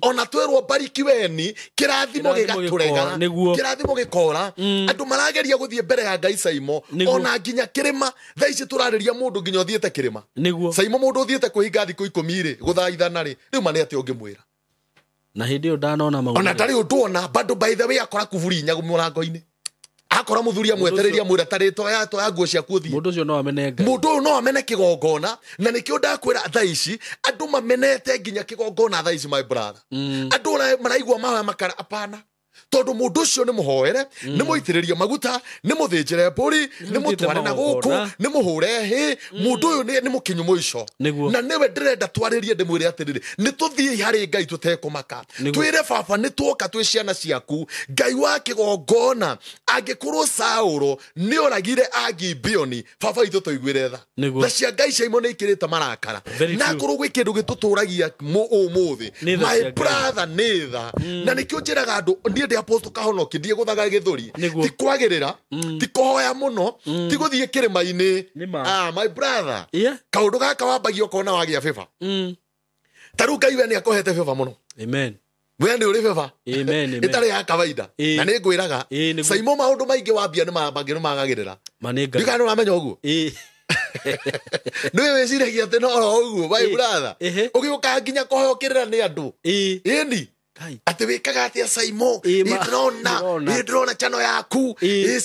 ona twirwo barikiweni kirathimo gigaturega kirathimo gikora andu marageria guthie mbere ya Ngai SYMO ona nginya kirima thaa ici turariria mundu nginya uthiete kirima SYMO mundu uthiete kuhinga thiku 10 ri guthaithana ri riu mane ati ungimwira na hindi yo ndanona maundu ona ndari undu ona bado by the way akora kuvuri nyagu murango-ini akora muthuria mwetereria mwira tarito ya nguo cia kuthi mundu ucio no amene Ngai mundu no amene kigongona na nikio ndakwira thaa ici andu mamenete nginya kigongona thaa ici my brother andu maraigwa mahoya makara apana tondu mundu ucio ni muhoere ni muitiriria maguta ni muthinjire mburi ni mutware na guku ni muhure hi mundu uyu ni mukinyu muico na niwe ndirenda twaririe ndimwire atiriri ni tuthii hari Ngai tutekumaka twire baba ni twoka twi ciana ciaku Ngai wa kigongona angikurwo Sauro ni oragire Angi bioni baba itu tuiguire tha na cia Ngai SYMO ni ikirite marakara na kuru gwi kindu gituturagia umuthi my brother nitha na nikio njiraga andu ndie ndi apostle kahonoki ndie guthaga githuri ti kwagirira ti kuhoya muno ti guthie kirima-ini my brother kaundu gaka wambagio kona wagia favor taru Ngai we ni akohete favor muno amen we ndi uri favor amen itari ya kawaida na ni ngwiraga SYMO maundu maingi wambia ni mabagiro magagirira manenga ndikano ramenya uguo niwe weciragia ati no ro uguo my brother ugiuka nginya kuhoyokirira ni andu ini ati wikaga atia SYMO ndrona chano yaku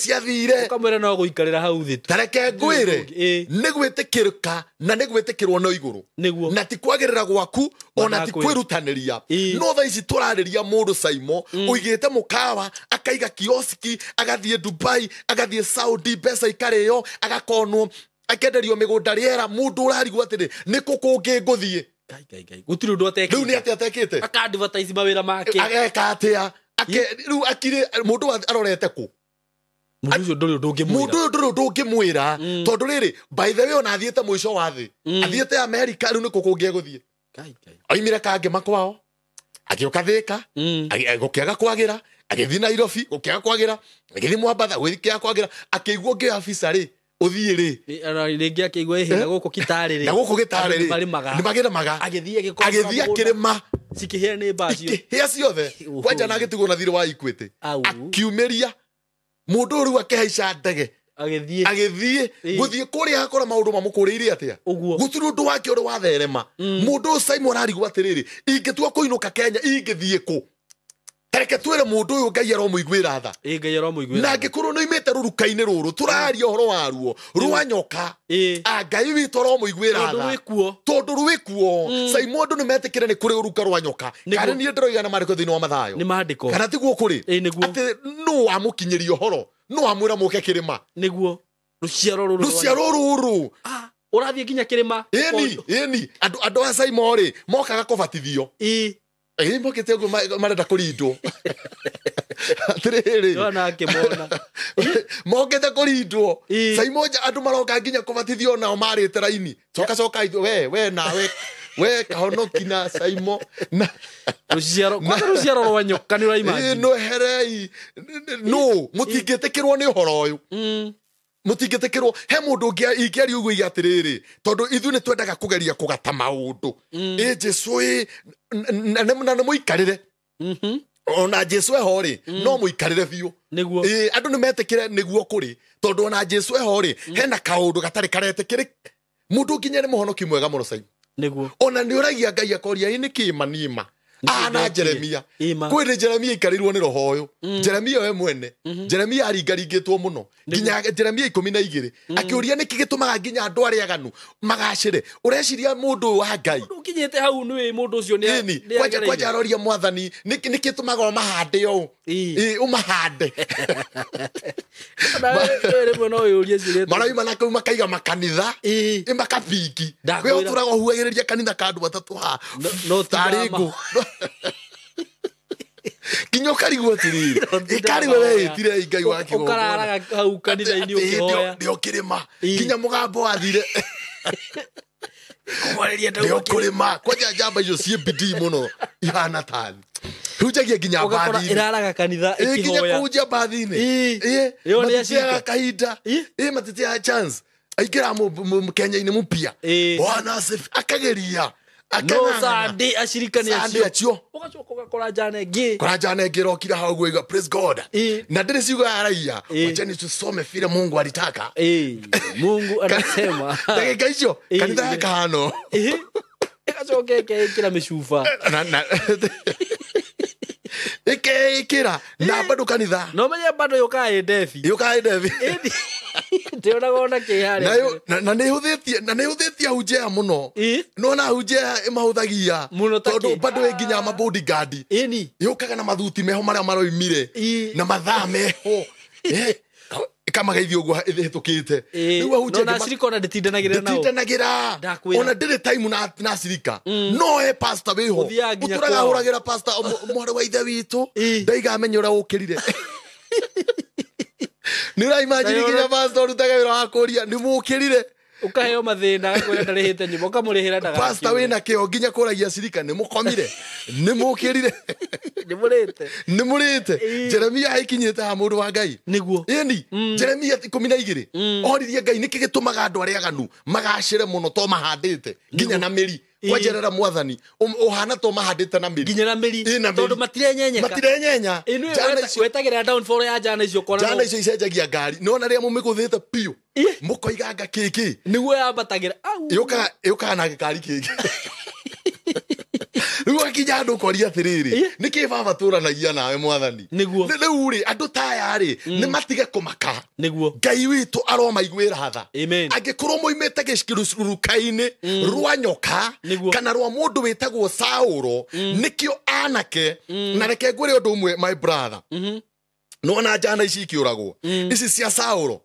ciathire ukamwira no guikarira hau thitu tareke ngwire ni gwitikirika na ni gwitikirwo no iguru na ti kwagirira gwaku ona ti kwirutaniria no tha ici turariria mundu SYMO uigite mukawa akaiga kioski agathie Dubai agathie Saudi pesa ikareyo agakonwo akenderio migunda riera mundu urarigwo atiri ni kukungi nguthie Gai gutiri undu atekite riu ni atia atekite aka advertise mawira make ageka atia riu akire mundu arorete ku mundu ndungimwira tondu riri by the way ona athiete mwisho wa thi athiete America riu ni kukungi guthie gai oimire kange makwao agioka Thika gukiaga kwagira agithi Nairobi gukiaga kwagira agithi Mwambatha gukiaga kwagira akiguo ngi afisa ri uthie ri ringi akigwa ihinda guku kitari ri na guku gitari ri ni magira maga agithie akirima cikihia ni bacio hia ciothe kwanja na gitigo na thiri wa Ikwete akiumeria mundu ru akihaica ndege agithie guthie kuria akora maundu mamukuriire atia gutiri undu wake uri watherema mundu SYMO ararigwo atiriri ingitua kuinuka Kenya ingithie ku tareke twire mundu uyu Ngai aromuiguira tha Ngai aromuiguira na ngikuru no imete ruruka-ini ruru turaria horo waruo rwanyoka Ngai witu aromuiguira tha tondu rwikuo SYMO andu nimetikire ni kuri ruruka rwanyoka kana ni ndiroiga na mariko thini wa mathayo ni maandiko kana tiguo kuri ati no amukinyirio horo no amwira muke kirima niguo ruciaro ruru urathie nginya kirima eni andu a SYMO ri mokaga kubatithio mbokete uguo marenda kurindwo atiriri yona kimona mokete kurindwo SYMO andu maroka nginya kubatithio nao marite raini coka we nawe we kahonoki na SYMO na ruciaro rwanyoka ni uraima no herei no mutingitikirwo ni horo uyu mutingitikirwo he mundu ingeri uguo igatiriri tondu ithu ni twendaga kugeria kugata maundu Jesu na muikarire ona Jesu ehori no muikarire biu niguo andu ni metikire niguo kuri tondu ona Jesu ehori hena kaundu gatari karetikire mundu nginya ni muhonoki mwega muno SYMO niguo ona ni uragia Ngai akoria ini kimanima na Jeremia kwire Jeremia ikarirwo ni roho uyu Jeremia we mwene Jeremia aringaringitwo muno nginya Jeremia 12 akiuria niki gitumaga nginya andu ari aganu magacire ureciria mundu wa Ngai ukinyete hau ni mundu ucio ni kwanja aroria mwathani niki tumaga mahande yo umahande no yurie cire maraima na kuma kaiga makanitha makapiki we uturaga huagiriria kanitha kandu batatu ha no taringu kinyo karigwo tiriri ikari wewe itire Ngai wake ukararaga hau kanitha-ini ukihoya ndio kirima kinya mugambo athire kumareria ndio kurima kwanja jamba icio cie bidii muno ihana tani hujagia ginya bathi iraraga kanitha ikihoya ginya kuja bathi-ini yo ni ashika kaida matitia chance aigira Mkenya-ini mupia bwana akageria no sandi ashirikani acio ugacoka ugakora jana ngi rokira hau gwiga praise God na ndiri ciuga araia wacheni tusome vile Mungu alitaka Mungu anasema dakika hizo kanitha kahano ikacoke kila mishufa ikira na bado kanitha no menye bado yokae devi Tena gona kihari. Na nä hå thä tie hunjia muno no na hunjia mahuthagia tondu bado nginya mabodyguard yukaga na mathuti meho maria maroimire na mathaa meho kamageithia uguo hĩtũkĩte rĩu ahunjia no na cirika ona ndĩtindanagira ona ndĩrĩ time na cirika no pastor wĩho ũtũraga hũragĩra pastor mwarĩ wa ithe witũ ndaigamenya ũrĩa ũkĩrire nĩ ũraimagine nginya pastor ũrutaga wĩra wa kũria nĩ mũkĩrire ukaheo mathina akwĩra ndarĩhĩte nyũmba ũkamũrĩhĩra ndaga pastor wĩna kĩo nginya kũragia cirika nĩ mũkomire nĩ mũkĩrire nĩ mũrĩte Jeremia aikinyĩte ha mũndũ wa Ngai nĩguo ĩni Jeremia 12 oririe Ngai nĩkĩ gĩtũmaga andũ arĩa aganu magacĩre mũno to mahandĩte nginya na mĩri kwanjerera mwathani uhana to mahandite na miri nginya na miri tondu matirenyenya jana icio wetagira downfall ya jana icio kona jana icio icenjagia ngari nona ria mumiguthite piu mukoiganga kiki niguo yambatagira yuka na gikari kiki Ruwa kijado koria atiriri niki baba turanagia nawe mwathani riu ri andu taya ri ni matige kumaka niguo Ngai witu aromaiguira hatha amen angikorwo moimete gicikirurukaini rwa nyoka kana rwa mundu witagwo Saulo nikio anake na reke ngwire undu umwe my brother no na jana ici kiuragwo ici cia Saulo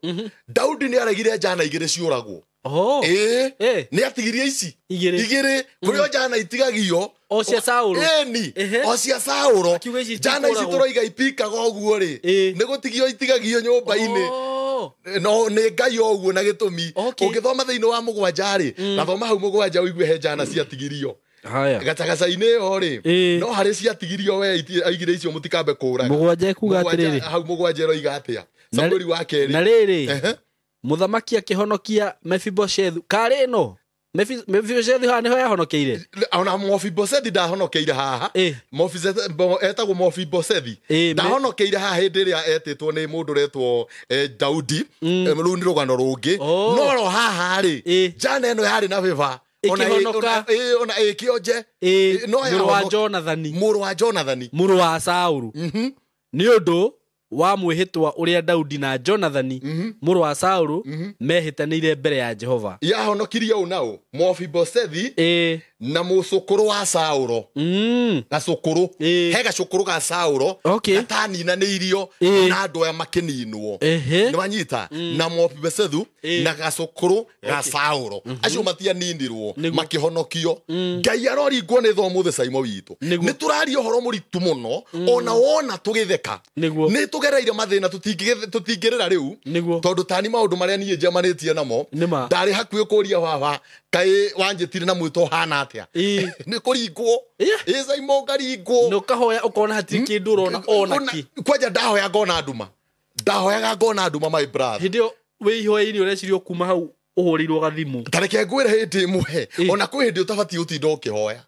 Daudi ni aregire jana igire ciuragwo ni atigirie ici igire kurio jana itigagio o cia Saulo o cia Saulo jana ici turoiga ipika goguo ri ni gutigio itigagio nyumba-ini no ni Ngai oguo na gitumi ungithoma thiini wa mugwanja ri gathoma hau mugwanja uigue he jana cia tigirio haya gatagaca-ini yo ri no hari cia tigirio we aigire icio mutikambe kuraga mugwanja kuga atiriri hau mugwanja roiga atia Samueli wa keri na riri muthamaki akihonokia Mephibosheth kare no Mephibosheth ha niho yahonokeire ona Mephibosheth ndahonokeire haha Mephibosheth etagwo Mephibosheth ndahonokeire haha hindi ria etitwo ni mundu retwo Daudi runi rugano rungi no ro haha ri jana eno yari na viva ona kionje no muru wa Jonathani muru wa Saulu ni undu wa mwihitwa uria Daudi na Jonathani muru wa Saulu mehitanire mbere ya Jehova yahonokirie unao Mephibosheth na mucukuru wa Saulo gacukuru he gacukuru ga Saulo gatanina ni irio na andu aya makininwo ni wanyita na Mephibosheth na gacukuru ga Saulo acio matianinirwo makihonokio Ngai aroringwo ni thomo the SYMO witu ni turaria uhoro muritu muno ona wona tugitheka ni tugereire mathina tutingirira riu tondu tani maundu maria nie njamanitie namo ndari hakuye kuria baba kai wanjitire na mwito hana atia ni kuringwo SYMO ngaringwo no kahoya ukona hatiri kindu urona ona ki kwanja ndahoya ngona nduma my brother hindio wihoeini urecirio kuma hau uhurirwo gathimu tareke ngwire hindi muhe ona kwi hindi utabati utinda ukihoya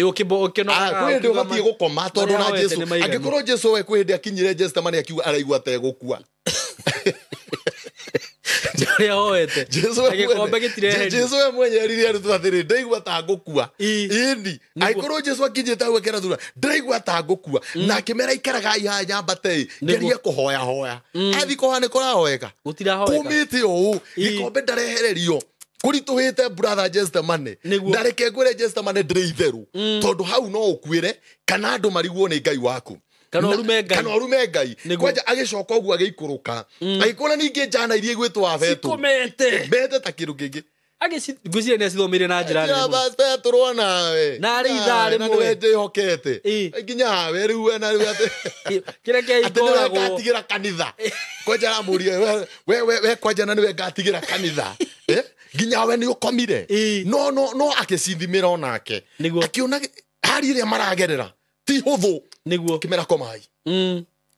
ukimbo kwi hindi ubati gukoma tondu na Jesu angikorwo Jesu we kwi hindi akinyire Testament akiuga araigua tegukua Jaria hoete agikombe gitire Jesu we mwenye riri ari twathiri ndaigua ta ngukua indi aikorwo Jesu akinyite hau ekera thura ndaigua ta ngukua na kimera ikaraga ihanya mbate ngerie kuhoya athi kohane korahoeka gutirahoeka kumite o gikombe ndarehererio kurituhite brother Testament ndareke ngwire Testament ndreitheru tondu hau no ukuire kana andu marigwo ni Ngai waku kana orume Ngai kwanja agicoka uguo agiikuruka agikona ningi jana irie gwitwa abetu sikomete ta kiru kingi ngwicire ni acithomire na njira nene bas Petro nawe na ari ithari mwe ndihokete nginya we riu na riu ate kireke igoragwo ngatigira kanitha kwanja ramurie we kwanja na niwe ngatigira kanitha nginya we ni ukomire no akicithimira onake akiona hari ria maragerera ti huthu niguo kimera komai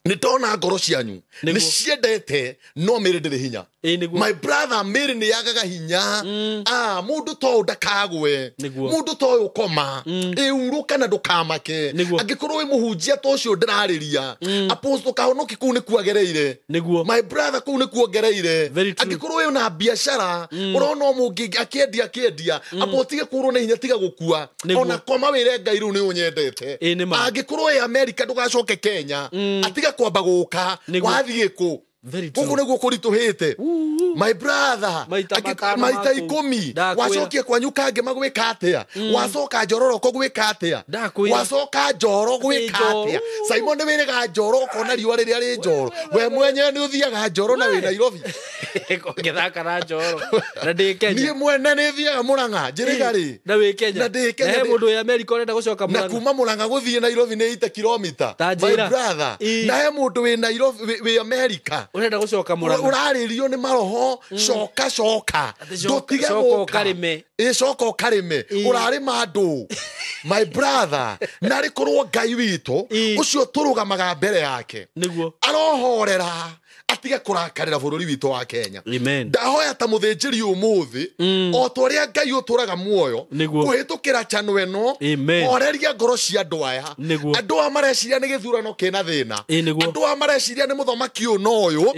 ni ndona ngoro cianyu ni ciendete no mere ndiri hinya my brother mere ni yagaga hinya mundu to ndakagwe mundu to ukoma uruka na ndukamake angikorwo wi muhunjia to cio ndirariria apostle kahonoki ku ni kuagereire my brother ku ni kuongereire angikorwo wi na biashara urona mungi akiendia apotige kurwo ni hinya tiga gukua ona koma wire Ngai ru ni unyendete angikorwo wi America ndugacoke Kenya atiga kwamba guka wathie ku Very true. Guku niguo kurituhite. My brother, Maita 10 wacokia kwanyu kange magwika atia wacoka njororo ko gwika atia wacoka njoro gwika atia Simon wirega njoro kona riwa riria ri njoro we mwenye ni uthiaga njoro na wi Nairobi ngethaka na njoro na ndi Kenya ni mwene ni thiaga Murang'a njiriga ri na wi Kenya na ndi Kenya mundu ya America urenda gucoka Murang'a na kuma Murang'a guthie Nairobi ni 8 kilomita my brother na he mundu wi Nairobi wi America urenda gucoka Murang'a uraririo ni maroho coka ndutige karime coka karime urari mandu my brother nari korwo Ngai witu ucio turugamaga mbere yake niguo arohorera atige kurakarira bururi witu wa Kenya amen ndahoya ta muthinjiri umuthi o toria Ngai uturaga muoyo kuhitukira chano eno oreria ngoro cia andu aya andu amareciria ni githurano kina thina andu amareciria ni muthamaki uno uyu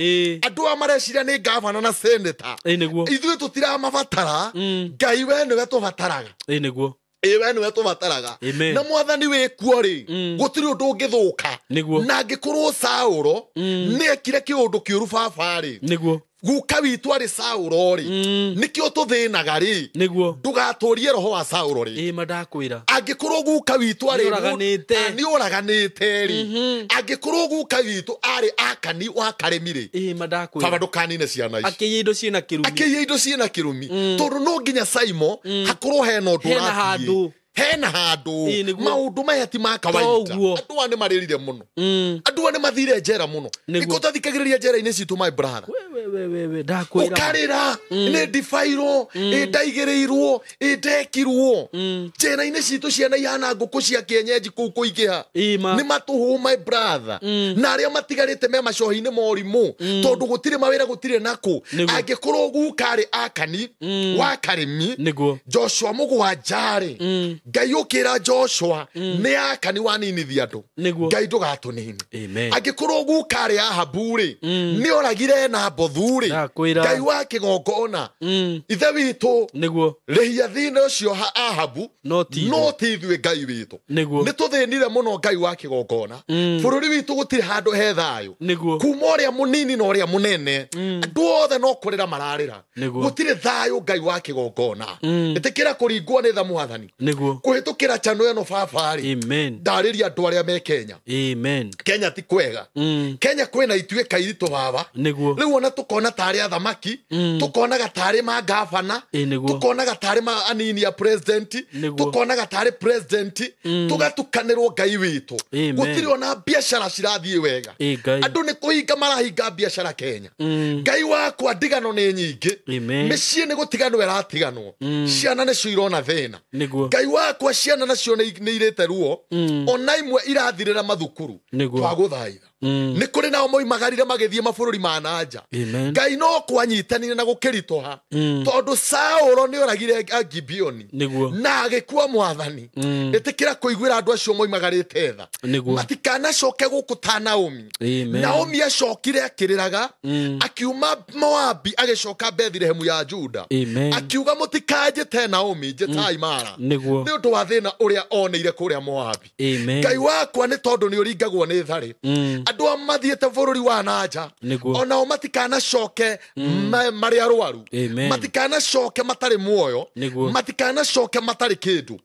andu amareciria ni governor na senator ithuĩ tutira mabatara Ngai we niwe tubataraga niguo ewe niwe tubataraga na mwathani wikuo ri gutiri undu ungithuka na ngikorwo Sauro ni ekire kiundu kiuru baba ri niguo guka witu ari Sauro ri nikio tuthinaga ri ndugaturie roho wa Sauro ri madakwira angikorwo guka witu ari ni uraganite ri angikorwo guka witu ari akani wa karemire madakwira baba ndukanine ciana ici akiyindo ciina kirumi tondu no nginya SYMO hakorwo hena undu hena handu maundu maya ti ma kawaida andu ane maririre muno andu ane mathire njera muno iko tathikagiriria njera ini citu my brother we ndakwira ukarira ni difairo ndaigirirwo ndekirwo njera ini citu ciana ihana nguku cia kienyeji kuigiha ni matuhu my brother na aria matigarite me macohi-ini morimu tondu gutire mawira gutire nako angikorwo gukari akani wa karimi Joshua mugwanjari Ngai ukira Joshua ni akani waninithia andu Ngai ndugatunini angikorwo gukari Ahaburi ni oragire na bothuri Ngai wa kigongona ithe witu rehia thina ucio Ahabu no tithwe Ngai witu ni tuthinire muno Ngai wa kigongona bururi witu gutire handu he thayo kuma uria munini na uria munene andu othe no kurira mararira gutire thayo Ngai wa kigongona itikira kuringwo ni tha mwathani kuhitukira chano eno fafari ndariria andu aria me Kenya Kenya ti kwega Kenya kwena itue kairito baba riu ona tukona tari athamaki tukona gatari ma gavana tukona gatari ma anini ya president tukona gatari president tugatukanirwo Ngai witu gutiri ona biashara cirathie wega andu ni kuhinga marahinga biashara Kenya Ngai wakwa ndigano ni nyingi micii ni gutiganwo iratiganwo ciana ni cio irona thina Ngai wakwa ciana nacio ni irite ruo ona imwe irathirira mathukuru twaguthaitha ni kuri nao moimagarire magithie mabururi ma nanja Ngai no kwanyitanire na gukiritoha tondu Sauro ni oragire Gibeoni na agikua mwathani itikira kuiguira andu acio moimagarite tha matikana coke gukuta Naomi acokire akiriraga akiuma Moabi agicoka Bethlehem ya Juda akiuga mutikanjite Naomi njitai mara ni undu wa thina uria oneire kuria Moabi Ngai wakwa ni tondu ni uringagwo ni thari andu amathiete bururi wa nanja ona matikana coke mari arwaru matikana coke matari muoyo matikana coke matari kindu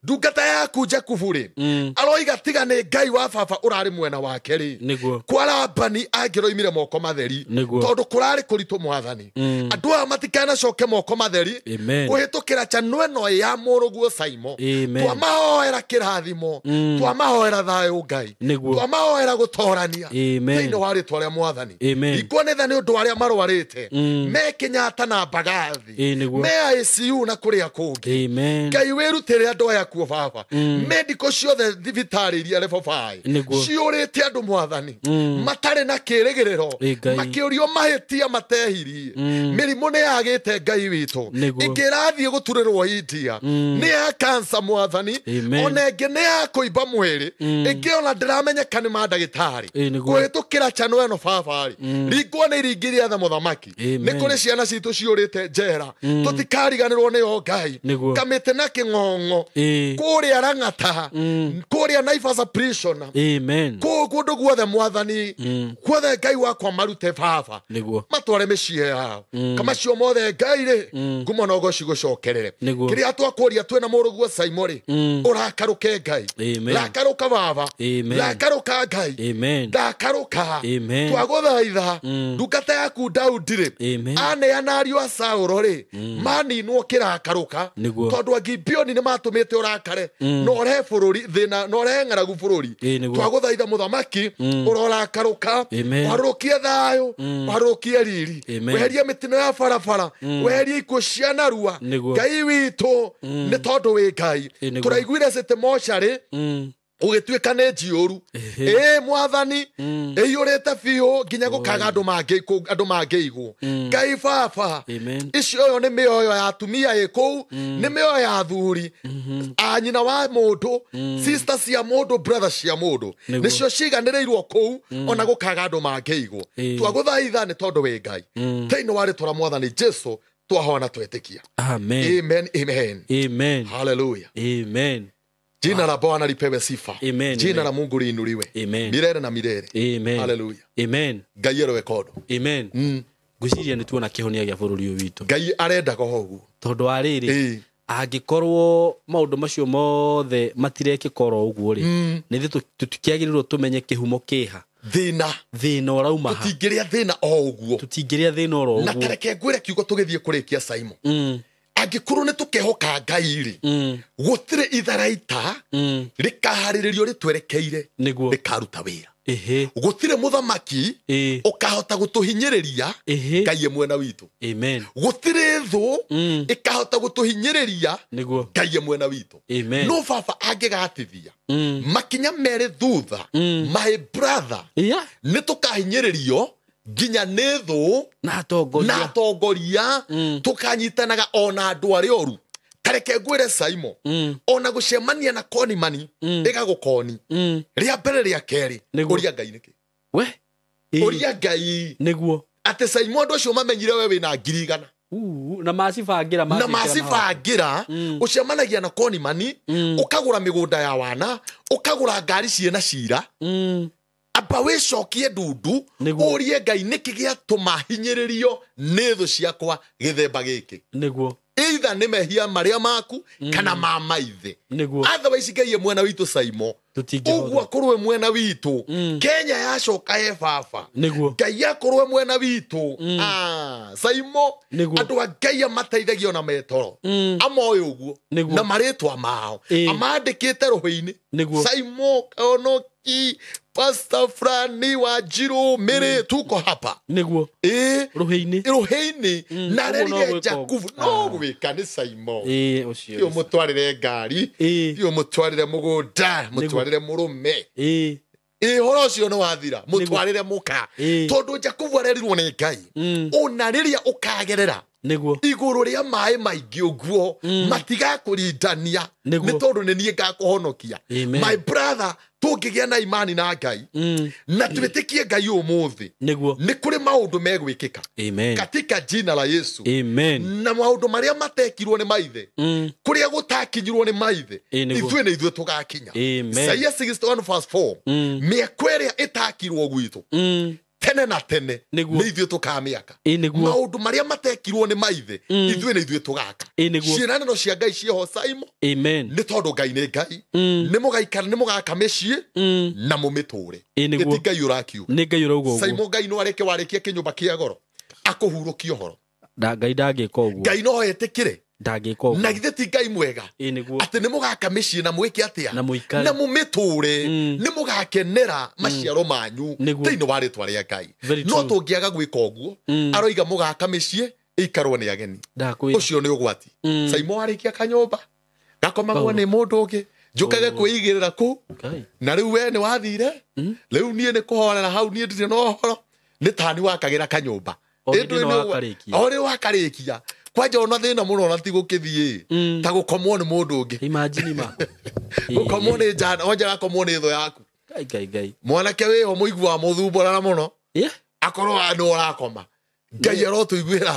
ndungata yaku Jakuburi aroiga tiga ni Ngai wa baba urari mwena wake ri kwara bani agiroimire moko matheri tondu kurari kuritu mwathani andu matikana coke moko matheri kuhitukira chano eno ya muruguo SYMO twamahoera kirathimo twamahoera thayo Ngai twamahoera gutorania thiini wa ritwa ria mwathani ikonetha ni undu aria marwarite me Kenyatta na Mbagathi me ICU na kuria kungi Ngai wirutire andu aya kuo baba medical ciothe thibitari iria level 5 ciurite andu mwathani matare na kirigiriro makiurio mahitia matehirie mirimu ni yagite Ngai witu ingirathie guturirwo India ni ya cancer mwathani ona ingi ni ya kuiba mwiri ingi ona ndiramenya kana mandagitari kuhitukira chano eno baba ringwo ni tuingire atha muthamaki nĩ kũrĩ ciana citũ ciũrĩte njera tũtikariganĩrwo nĩyo Ngai kamĩtĩ na kĩng'ong'o kũrĩa Rang'ata kũrĩa Naivasha prison kũndũ guothe mwathani guothe Ngai wakwa marute baba matware mĩciĩ yao kamacio mothe Ngai-rĩ ngumo no gũcigũcokerere kĩrĩa twakũria twĩna mũrũguo SYMO-rĩ ũrakarũke Ngai rakarũka baba rakarũka Ngai ndakaruka twaguthaitha ndungata yaku Daudi-rĩ aneana ariũ a Saũlũ-rĩ maninwo kĩrakaruka tondũ Gibeoni nĩmatũmĩte ũrakare no ũrehe bũrũri thĩna no ũrehe ng'aragu bũrũri twaguthaitha mũthamaki ũrorakaruka warũkie thayũ warũkie riri weherie mĩtino ya barabara weherie ikuũ cia narua Ngai witũ nĩ tondũ wĩ Ngai tũraiguire cĩtĩ mocarĩ ugituika ne jiuru mwathani iyurite biu nginya gukaga andu mangeigwo Ngai baba icio yo ni mioyo ya atumia ekou ni mioyo ya athuri anyina wa mundu sister cia mundu brother cia mundu nicio ciganirirwo kou ona gukaga andu mangeigwo twaguthaitha ni tondu we Ngai thiini wari tura mwathani Jesu twahona twetikia amen amen amen amen hallelujah amen. Jina la Bwana lipewe sifa. Amen. Jina la Mungu liinuliwe. Amen. Milele na milele. Amen. Hallelujah. Amen. Ngai erowe kodo. Amen. Ngwiciria ni tuona kihonia gia bururi uyu witu. Ngai arenda kohogu. Tondu ariri angikorwo maundu macio mothe matirekikoro uguo ri ni tutikiagirirwo tumenye kihumo kiha thina urauma tutingiria thina o uguo tutingiria thina oro uguo na tareke ngwire kiugo tugithie kurikia SYMO angikuru ne tukehoka Ngai-ri gutire itharaita rikaharirio ritwerekeire rikaruta wira gutire muthamaki ukahota gutuhinyiriria Ngai mwena witu amen gutire thu ikahota gutuhinyiriria Ngai mwena witu no baba angigatithia makinya mere thutha my brother ni tukahinyiririo ginya netho na atongoria tukanyitanaga ona andu ari oru tareke ngwire SYMO ona gucemania na koni mani igagukoni ria mbere ria keri uria Ngai niki we uria Ngai niguo ate SYMO ndo cio mamenyire we wina ngirigana na masifangira ucemanagia na koni mani ukagura migunda ya wana ukagura ngari ciena cira aba wicokie ndundu urie Ngai niki giatuma hinyiririo netho ciakwa githemba giki niguo either ni mehia maria maku kana mamaithe otherwise Ngai mwena witu SYMO ugwa kurwe mwena witu Kenya yacoka ye baba Ngai akorwe mwena witu SYMO andu a Ngai amateithagio na metoro amoyo uguo na maritwa mao amandikite ruhi-ini SYMO onoki Pastor Frani wa Jiro mere tuko hapa niguo ruhi-ini na rerie Jakubu no gwika ni SYMO ucio mutwarire ngari yo mutwarire mugunda mutwarire murume horo cio no wathira mutwarire muka tondu Jakubu arerirwo ni Ngai ona riria ukagerera niguo iguru ria mai maingi uguo matigakurindania ni tondu ni nie ngakuhonokia my brother tungigia na imani na Ngai na twitikie Ngai umuthi ni kuri maundu megwikika katika jina la Yesu na maundu maria matekirwo ni maithe kuria gutakinyirwo ni maithe ithuĩ nĩ ithuĩ tugakinya Isaiah 61:4 miekweria itakirwo gwitu tene na tene ni ithuĩ tukamĩaka maundu maria matekirwo ni maithe ithuĩ nĩ ithuĩ tugaka ciĩranĩro cia Ngai cieho SYMO nĩ tondu Ngai nĩ Ngai nĩ mũgaikara nĩ mũgaka mĩciĩ na mũmĩtũre gĩti Ngai ũrakiuga SYMO Ngai no areke warĩkie kĩnyũmba kĩa goro akũhurũkia ũhoro Ngai ndangĩka ũguo Ngai no etĩkĩre ndangĩka na githĩ ti Ngai mwega atĩ nĩ mũgaka mĩciĩ na mwĩke atĩa na mũmĩtũre nĩ mũgakenera maciaro manyu thĩinĩ wa rĩtwa rĩa Ngai no tũngĩaga gwĩka ũguo aroiga mũgaka mĩciĩ ikarwo nĩ ageni ũcio nĩ ũgwati SYMO warĩkia kanyũmba gakomagwo nĩ mũndũ ũngĩ njũkage kwĩigĩrĩra kũ na rĩu we nĩ wathire rĩu niĩ nĩ kũhorera hau niĩ ndirĩ na ũhoro nĩ tani wakagĩra kanyũmba ori wakarĩkia kwanja ona thina muno na tigukithie ta gukomwo ni mundu ungi imagine mako gukomwo ni jana onja gakomwo ni tho yaku ngai mwanake weho muigua muthumbura muno akorwo no urakoma Ngai arotuiguira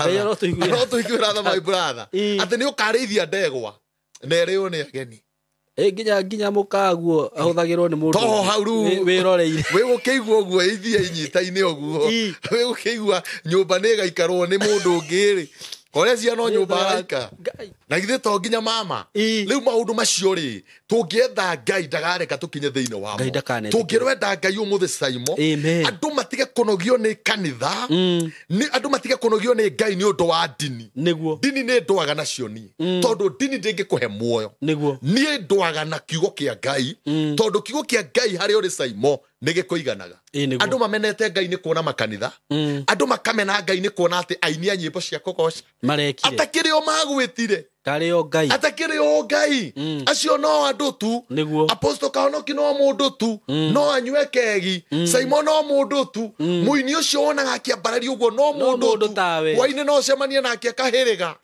tha my brother ati ni ukarithia ndegwa na iriyo ni ageni nginya mukaguo ahuthagirwo ni mundu to hauru wiroreire we ukigwa guo ithia inyita-ini oguo we ukigwa nyumba ni gaikarwo ni mundu ngiri Kore ciana nyumba araika na githe to nginya mama riu maundu macio ri tungietha Ngai ndagareka tukinye thiine wamo tungirwenda Ngai umuthe SYMO andu matige kunogio ni kanitha ni andu matige kunogio ni Ngai ni undu wa dini dini ni ndwaga nacio ni tondu dini ndingikuhe muoyo ni ndwaga na kiugo kia Ngai tondu kiugo kia Ngai hari uri SYMO nigikuiganaga andu mamenete Ngai ni kuona makanitha andu makamena Ngai ni kuona ati aini a nyimbo cia kugoca marekire atakireo magwitire kareo Ngai atakireo Ngai acio no andu tu apostle Kahonoki no mundu tu no anywe kegi SYMO no mundu tu muini ucio wonaga akiambarari uguo no mundu tu waine no cemania nake kahiriga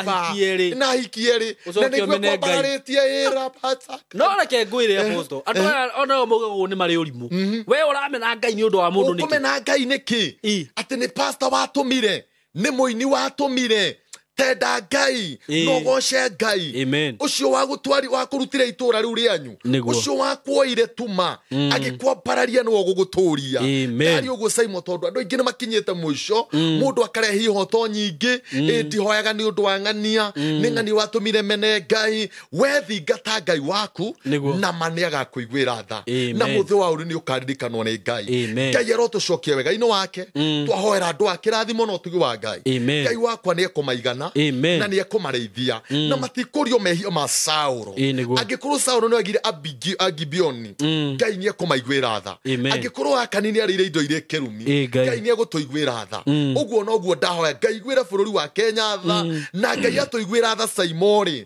ba na hikieri na niguo kwambaritie ira pata no reke ngwire apostle andu ona mugago ni mari urimu we uramena Ngai ni undu wa mundu niki ukumena Ngai niki ati ni pastor watumire ni muini watumire tenda Ngai no goce Ngai ucio wa gutwari wa kurutira itura riu rianyu ucio wa kuoire tuma agikwambararia no guguturia ari uguo SYMO tondu andu ingi ni makinyete muico mundu akarehi hoto nyingi ndihoyaga ni undu wa ng'ania ni ng'ani watumire mene Ngai wethingata Ngai waku na mane agakuiguira tha na muthe wa uri ni ukaririkanwo ni Ngai Ngai arotucokia wega ino wake twahoera andu akirathimo no tugi wa Ngai Ngai wakwa ni ekumaigana na ni ekumareithia na matikurio mehio ma Sauro angikuru Sauro no agire agibioni Ngai ni ekumaiguira tha angikuru akanini arire indo ire kerumi Ngai ni egutuiguira tha uguo no guo ndahoya Ngai gwira bururi wa Kenya tha na Ngai atuiguira tha SYMO ri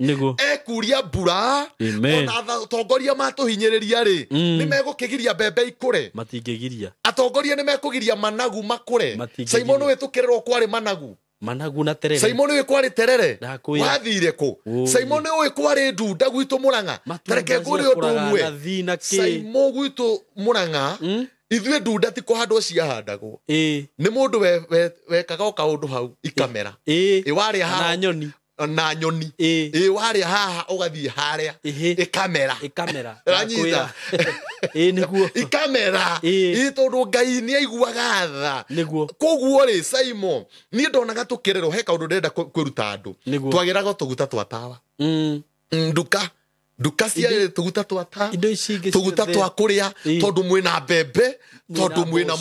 ekuria mbura ona atongoria matuhinyiriria ri ni megukigiria mbembe ikure matingigiria atongoria ni mekugiria managu makure SYMO no wetukirerwo kwari managu na terere SYMO ni kwari terere wathire ku SYMO ni we kwari ndunda gwitu Murang'a tareke nguri undu umwe SYMO gwitu Murang'a ithwe ndunda ti kuhandwo ciahandagwo ni mundu wekaga kaundu hau ikamera wari ha na nyoni wari haha ugathie haria ikamera ranyita niguo ikamera tondu Ngai ni aiguaga tha koguo ri SYMO ni ndonaga tukirero he kaundu ndenda kwiruta andu twagiraga tuguta twa tawa nduka cia tuguta twa ta tuguta twa kuria tondu mwina mbembe tondu mwina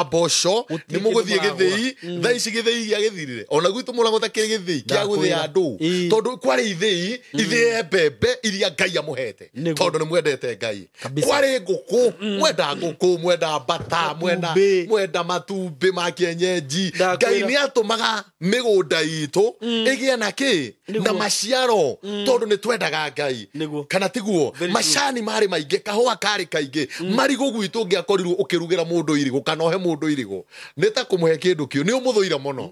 mboco ni muguthie githii tha ici githii gia githirire ona gwitu Murang'a takiri githii kia guthia andu tondu kwari ithii mbembe iria Ngai amuhete tondu ni mwendete Ngai kwari nguku mwenda bata mwenda matumbi ma kienyeji Ngai ni atumaga migunda itu igie na ki na maciaro tondu ni twendaga Ngai kana tiguo macani mari mainge kahua kari kainge marigo gwitu ngiakorirwo ukirugira mundu irigo kana he mundu irigo nita kumuhe kindu kio ni umuthuira muno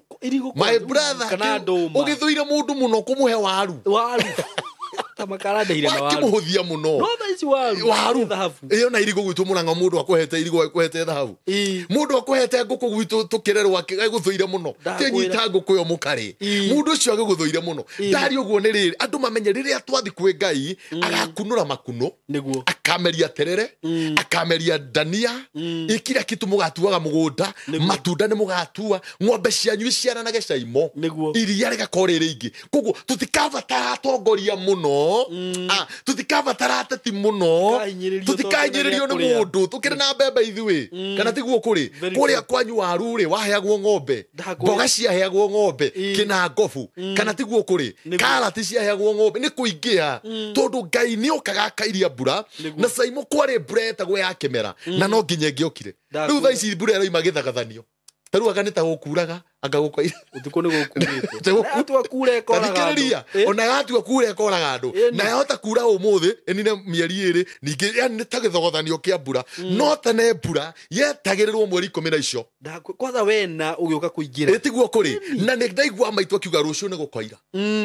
my brother ugithuire mundu muno kumuhe waru tamakara ndeire na waru kimuhuthia muno no thaici waru dhahabu iyo na irigo gwitu Murang'a mundu akuhete irigo akuhete dhahabu mundu akuhete nguku gwitu tukirerwo agiguthuire muno tinyita nguku yo mukari mundu ucio agiguthuire muno ndari uguo ni riri andu mamenye riri atwathi kwi Ngai agakunura makuno niguo akameria terere akameria dania ikira kitu mugatuaga mugunda matunda ni mugatua ng'ombe cianyu ciaranage SYMO iria rigakore ringi koguo tutikavatara atongoria muno tutikavatara ateti muno tutikahinyiririo ni mundu tukiri na mbembe ithwe kana tiguo kuri kuria kwanyu waru ri waheagwo ng'ombe mboga ciaheagwo ng'ombe kina ngobu kana tiguo kuri karati ciaheagwo ng'ombe ni kuingia tondu Ngai ni okaga akairia mbura na SYMO kwari mbura etagwo ya kimera na no nginye ngiokire riu tha ici mbura iraima githagathanio taru aganita gukuraga agagukwa utuko ni gukurite atu akure ekoraga ona gatu akure ekoraga andu na yahota kura umuthi enine mieri iri ningi yani tagithogothanio kia mbura no tene mbura yetagirirwo mweri 10 na icio kwanza wena ugiuka kuingira tiguo kuri na ni ndaigua maitu akiuga rucio ni gukoira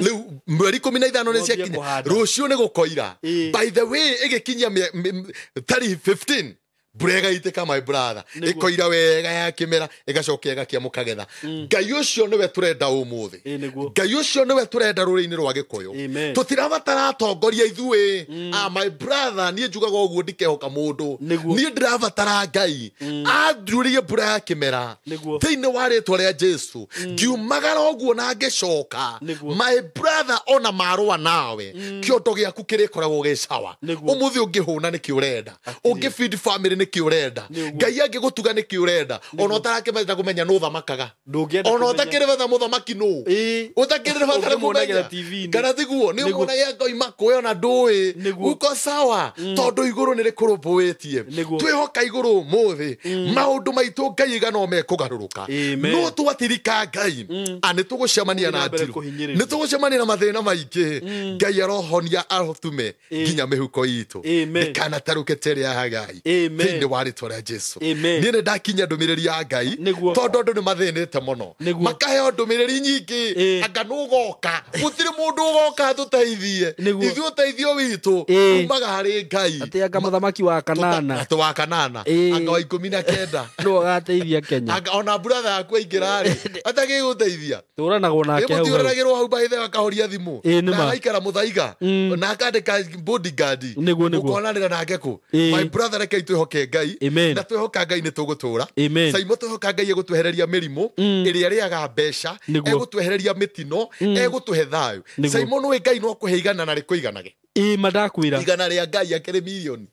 riu mweri 15 ni ciakinya rucio ni gukoira by the way igikinyia 15 brega iteka my brother ikoira wega ya kimera igacoka igakia mukagetha Ngai ucio niwe turenda umuthi Ngai ucio niwe turenda ruriini rwa Gikuyu tutirabatara atongoria ithue my brother nie njugaga uguo ndikehoka mundu nie ndirabatara Ngai anduririe mbura ya kimera thiini wa ritwa ria Jesu ngiumagara uguo na ngicoka my brother ona marua nawe kiondo giaku kirikoragwo gicawa umuthi ungihuna niki urenda ungifeed family niki urenda Ngai angigutuga niki urenda ona utarakimenya kumenya no thamakaga ona utakirivetha muthamaki no utakirivetha kumenya kana thiguo ni umona ya Ngai makoyo na ndui uko sawa tondu iguru ni rikurumbuitie twihoka iguru muthi maundu maitu Ngai igano mekugaruruka no twatirika Ngai ani tugucemania na ndiru ni tugucemania na mathina maingi Ngai arohonia arotume nginya mihuko itu kana taruke tere ya Ngai thini wa ritwa ria Jesu ni ndakinya ndumiriri ya Ngai tondu ndu ni mathinite muno makaheo ndumiriri nyingi anga nugoka gutiri mundu ugoka tuteithie ithuĩ uteithio witu umaga hari Ngai ati anga muthamaki wa kanana anga wa 19 no gateithia Kenya anga ona brother yaku ingirari atagi guteithia turanagwo nake hau turanagirwo hau baithe akahoria thimu na aikara muthaiga na akandika bodyguard ukonanira nake ku my brother reke twihoke Ngai na twihoka Ngai ni tugutura SYMO twihoka Ngai egutwehereria mirimu iria riaga mbeca egutwehereria mitino egutuhe thayu SYMO no Ngai no kuheigana na rikuiganage madakwira igana ria Ngai akiri milioni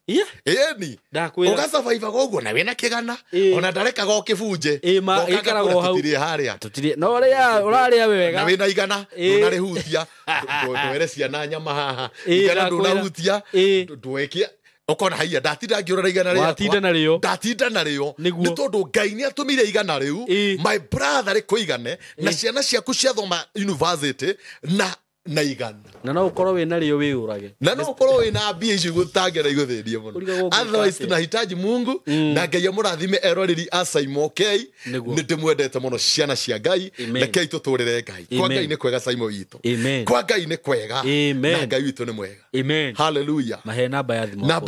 ni ndakwira ugasurvive goguo na wena kigana ona ndarekaga ukibunje ikaragwo hau tutire no uraria wega na wena igana ndunarihutia ndwerecia na nyama haha igana ndunahutia ndwekia ukona haiya ndatinda ngiurora igana ria ndatinda nario ni tondu Ngai ni atumire igana riu my brother rikuigane na ciana ciaku ciathoma university na igana na no ukorwo wina rio wiurage na no ukorwo wina mbia ici gutangera iguthirie muno otherwise tunahitaji Mungu na Ngai amurathime eroreri a SYMO ni ndimwendete muno ciana cia Ngai rekei tuturire Ngai kwa Ngai ni kwega SYMO witu kwa Ngai ni kwega na Ngai witu ni mwega hallelujah mahe namba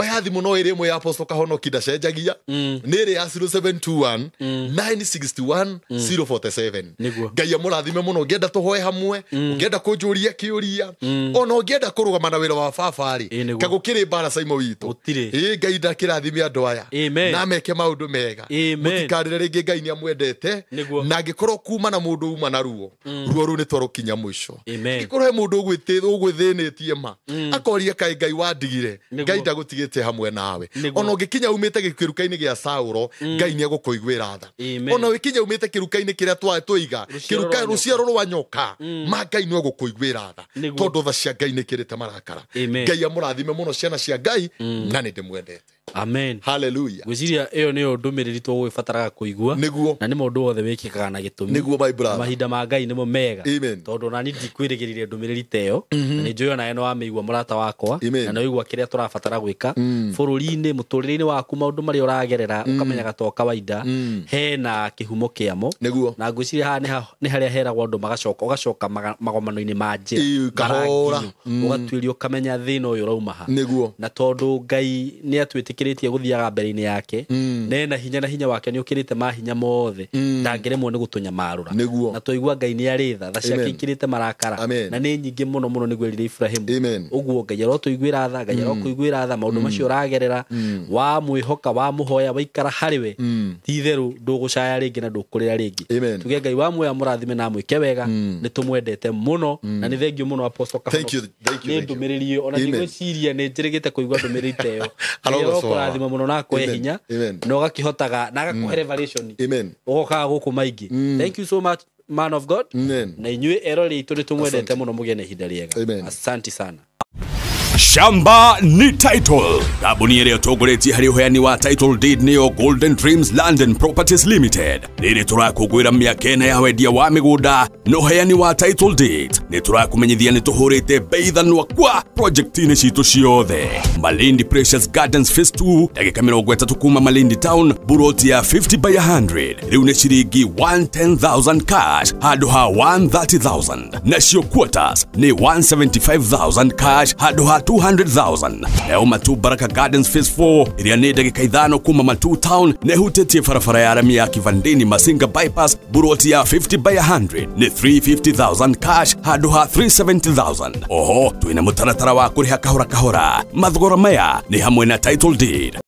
ya thimu no iri imwe ya Apostle Kihonia ndacenjagia ni iri ya 0721 961 047 Ngai amurathime muno ngenda tuhoe hamwe ngenda kunjuria kiuria ona ngienda kurugama na wira wa babari kagukiri bara SYMO witu Ngai ndakirathime andu aya na meke maundu mega mutikarire ringi Ngai ni amwendete na ngikorwo kuma na mundu uma na ruo ru ni twarukinya mwisho ngikorwo mundu ugwithinitie ma akoria kai Ngai wandigire Ngai ndagutigite hamwe nawe ona ngikinya umite gikiruka-ini gia Sauro Ngai ni agukuiguira tha ona wikinya umite kiruka-ini kiria twiga kiruka ruciaro rwa nyoka ma Ngai ni agukuiguira tondu tha cia Ngai ni kirite marakara Ngai amurathime muno ciana cia Ngai na ni ndimwendete amen hallelujah gwiciria iyo ni ndumiriri tugwibataraga kuigua na ni mundu wothe wikikaga na gitumi niguo my brother mahinda ma Ngai nimo mega tondu nani ndikwirigiririe ndumiriri teyo ni njuyo na eno wa meigua murata wakwa na no igua kiria turabatara gwika bururi-ini muturire-ini waku maundu mari uragerera ukamenyaga to kawaida he na kihumo kiamo na gwiciria ha ni haria heragwo andu ugacoka magomano-ini ma njira kahora ugatwirio kamenya thina uyu rauma ha na tondu Ngai ni atwitikiretie guthiaga mbere-ini yake na hinya wake ni ukirite mahinya mothe ndangiremwo ni gutunyamarura na toigua Ngai ni aritha tha ciake ikirite marakara na ni nyingi muno ni gwirire Ibrahim uguo Ngai arotuiguira tha Ngai arokuiguira tha maundu macio uragerera wa mwihoka wa muhoya waikara hariwe thitheru ndugucaya ringi na ndukurira ringi tuge Ngai wa muoya murathime na mwike wega ni tumwendete muno na ni thengio muno Apostle Kihonia ni ndumiriri ona ndigwiciria ni njirigite kuigua ndumiriri teyo kurathima muno na kuhe hinya no gakihotaga na gakuhe revelation ugoka guku maingi thank you so much man of God na inyue erori itu nitumwendete muno mugene ihinda riega asante sana Shamba ni title. Kabuni ere otogoretie hari uheani wa title deed neo Golden Dreams Land and Properties Limited. Nire turakugwira miakena ya wedia wa miguda no uheani wa title deed. Ni turakumenyithia ni tuhurite beithanwa kwa project-ini citu ciothe. Malindi Precious Gardens Phase 2 ndagika 30 kuma Malindi Town buroti ya 50 by 100. Riu ni ciringi 110,000 cash hadu ha 130,000. Nacio quarters ni 175,000 cash hadu ha 200,000 200,000. Leo Matu Baraka Gardens Phase 4 iria ni ndagika ithano kuma Matu Town ne hutetie barabara ya rami ya Kivandini Masinga bypass buroti ya 50 by 100 ni 350,000 cash handu ha 370,000. Oho twina mutaratara wa kuriha kahora mathogora maya ni hamwe na title deed.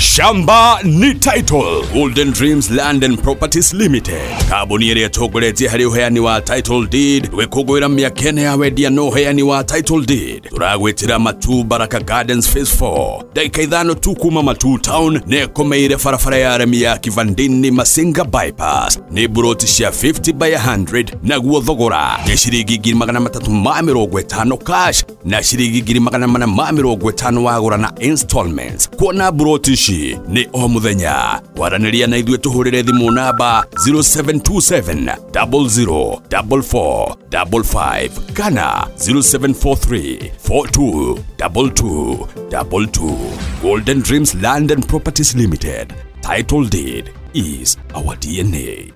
Shamba ni title Golden Dreams Land and Properties Limited. Kabuni ĩrĩa tũngũrĩtie harĩ ũheani wa title deed wĩkũngũĩra mĩaka ya wendia no ũheani wa title deed. Tũragwĩtĩra Matu Baraka Gardens Phase 4 ndagĩka ithano tu kuma Matu Town nĩĩkomeire barabara ya rami ya Kivandini Masinga bypass nĩ buroti cia 50 by 100 naguo thogora nĩ ciringi 350 cash na ciringi 450 wagũra na installments. Kuona buroti ni o muthenya. Waranĩria na ithuĩ tũhũrĩre thimũ namba 0727 004455 kana 0743 422222. Golden Dreams Land and Properties Limited. Title deed is our DNA.